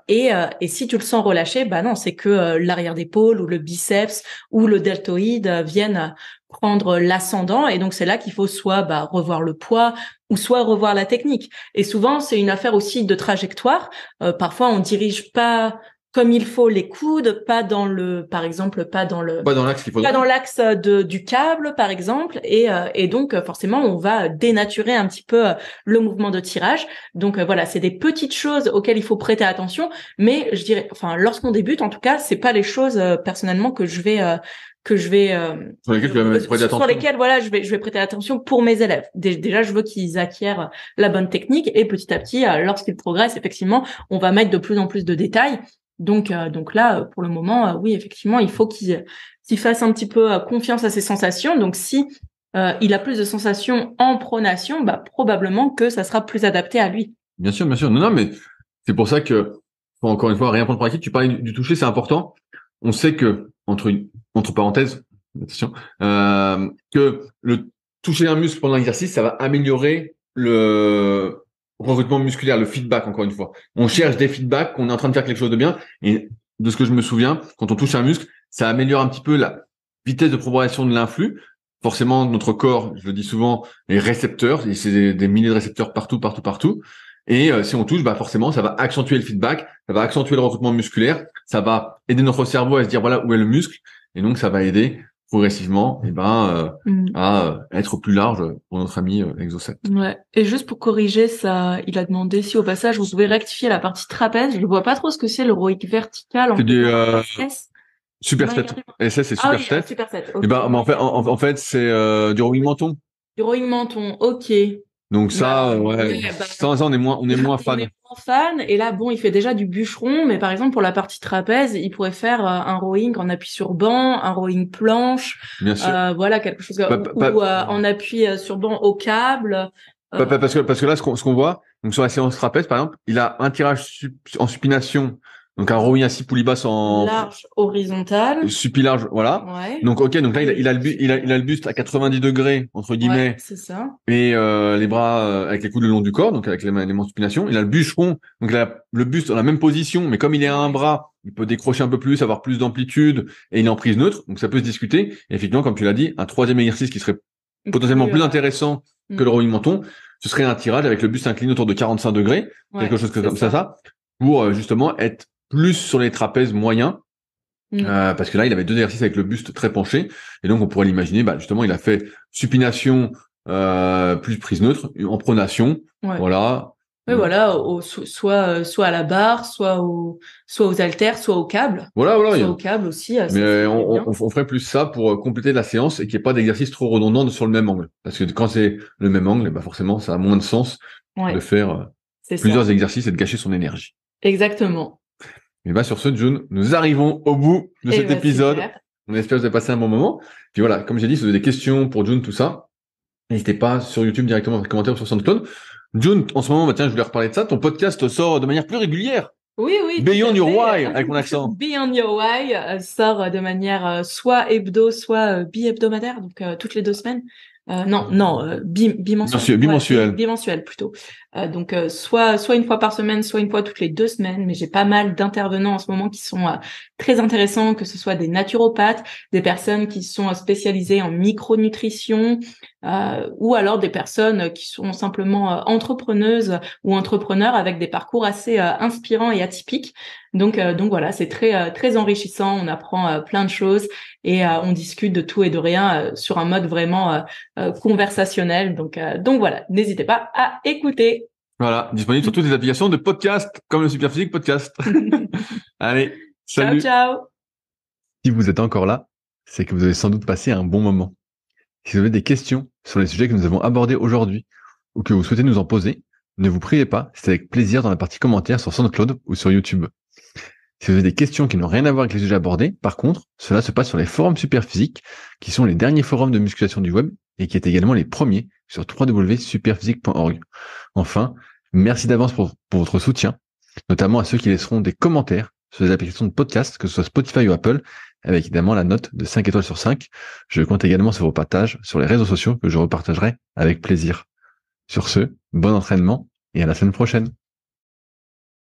Et si tu le sens relâché, bah non, c'est que l'arrière d'épaule ou le biceps ou le deltoïde viennent prendre l'ascendant. Et donc c'est là qu'il faut soit revoir le poids ou soit revoir la technique. Et souvent, c'est une affaire aussi de trajectoire. Parfois, on dirige pas comme il faut les coudes, pas dans l'axe qu'il faut. Pas dans l'axe du câble, par exemple, et donc forcément on va dénaturer un petit peu le mouvement de tirage. Donc voilà, c'est des petites choses auxquelles il faut prêter attention, mais je dirais, enfin lorsqu'on débute, en tout cas, c'est pas les choses personnellement que je vais sur lesquelles voilà je vais prêter attention pour mes élèves. Déjà, je veux qu'ils acquièrent la bonne technique et petit à petit, lorsqu'ils progressent, effectivement, on va mettre de plus en plus de détails. Donc là, pour le moment, oui, effectivement, il faut qu'il fasse un petit peu confiance à ses sensations. Donc si il a plus de sensations en pronation, bah probablement que ça sera plus adapté à lui. Bien sûr, bien sûr. Non, mais c'est pour ça que, faut encore une fois, rien prendre pour acquis. Tu parlais du toucher, c'est important. On sait que entre parenthèses, attention, que le toucher un muscle pendant l'exercice, ça va améliorer le recrutement musculaire, le feedback, encore une fois. On cherche des feedbacks, qu'on est en train de faire quelque chose de bien. Et de ce que je me souviens, quand on touche un muscle, ça améliore un petit peu la vitesse de propagation de l'influx. Forcément, notre corps, je le dis souvent, est récepteur. Et c'est des milliers de récepteurs partout. Et si on touche, bah forcément, ça va accentuer le feedback, ça va accentuer le recrutement musculaire, ça va aider notre cerveau à se dire voilà où est le muscle. Et donc, ça va aider progressivement à être plus large pour notre ami Exocet. Ouais. Et juste pour corriger ça, il a demandé si au passage vous pouvez rectifier la partie trapèze. Je vois pas trop ce que c'est le ROIC vertical. C'est du superset. SS c'est superset. Superset. Okay. Et en fait c'est du rowing menton. Du rowing menton. Ok. Donc ça, ça on est moins fan. Et là, bon, il fait déjà du bûcheron, mais par exemple pour la partie trapèze, il pourrait faire un rowing en appui sur banc, un rowing planche, bien sûr. Voilà quelque chose ou en appui sur banc au câble. Parce que là, ce qu'on voit, donc sur la séance trapèze par exemple, il a un tirage en supination. Donc un rowing assis poulie basse en large horizontal, supi large, voilà. Ouais. Donc ok, donc là il a le buste à 90 degrés entre guillemets. Ouais, c'est ça. Et les bras avec les coudes le long du corps, donc avec l'élément de supination. Il a le bûcheron, donc le buste dans la même position, mais comme il est à un bras, il peut décrocher un peu plus, avoir plus d'amplitude, et il est en prise neutre, donc ça peut se discuter. Et effectivement, comme tu l'as dit, un troisième exercice qui serait potentiellement plus intéressant que le rowing menton, ce serait un tirage avec le buste incliné autour de 45 degrés, quelque chose comme ça, pour justement être plus sur les trapèzes moyens, parce que là, il avait 2 exercices avec le buste très penché, et donc on pourrait l'imaginer, justement, il a fait supination plus prise neutre, en pronation, voilà. Oui, voilà, soit à la barre, soit aux haltères, soit au câble. Voilà. Soit au câble aussi. Mais on ferait plus ça pour compléter la séance et qu'il n'y ait pas d'exercice trop redondant sur le même angle. Parce que quand c'est le même angle, forcément, ça a moins de sens de faire plusieurs exercices et de gâcher son énergie. Exactement. Et sur ce, June, nous arrivons au bout de cet épisode. Super. On espère que vous avez passé un bon moment. Puis voilà, comme j'ai dit, si vous avez des questions pour June, tout ça, n'hésitez pas sur YouTube directement dans les commentaires ou sur SoundCloud. June, en ce moment, je voulais reparler de ça. Ton podcast sort de manière plus régulière. Oui. Beyond Your Why, avec mon accent. Beyond Your Why sort de manière soit hebdo, soit bi-hebdomadaire, donc toutes les 2 semaines. Bimensuel. Bimensuel. Bimensuel plutôt. Donc soit une fois par semaine, soit une fois toutes les 2 semaines. Mais j'ai pas mal d'intervenants en ce moment qui sont très intéressants, que ce soit des naturopathes, des personnes qui sont spécialisées en micronutrition, ou alors des personnes qui sont simplement entrepreneuses ou entrepreneurs avec des parcours assez inspirants et atypiques. Donc voilà, c'est très enrichissant. On apprend plein de choses et on discute de tout et de rien sur un mode vraiment conversationnel. Donc voilà, n'hésitez pas à écouter. Voilà, disponible sur toutes les applications de podcast, comme le Superphysique Podcast. Allez, salut. Ciao. Si vous êtes encore là, c'est que vous avez sans doute passé un bon moment. Si vous avez des questions sur les sujets que nous avons abordés aujourd'hui ou que vous souhaitez nous en poser, ne vous privez pas, c'est avec plaisir dans la partie commentaires sur SoundCloud ou sur YouTube. Si vous avez des questions qui n'ont rien à voir avec les sujets abordés, par contre, cela se passe sur les forums Superphysique, qui sont les derniers forums de musculation du web et qui est également les premiers sur www.superphysique.org. Enfin, merci d'avance pour votre soutien, notamment à ceux qui laisseront des commentaires sur les applications de podcast, que ce soit Spotify ou Apple, avec évidemment la note de 5 étoiles sur 5. Je compte également sur vos partages sur les réseaux sociaux que je repartagerai avec plaisir. Sur ce, bon entraînement et à la semaine prochaine.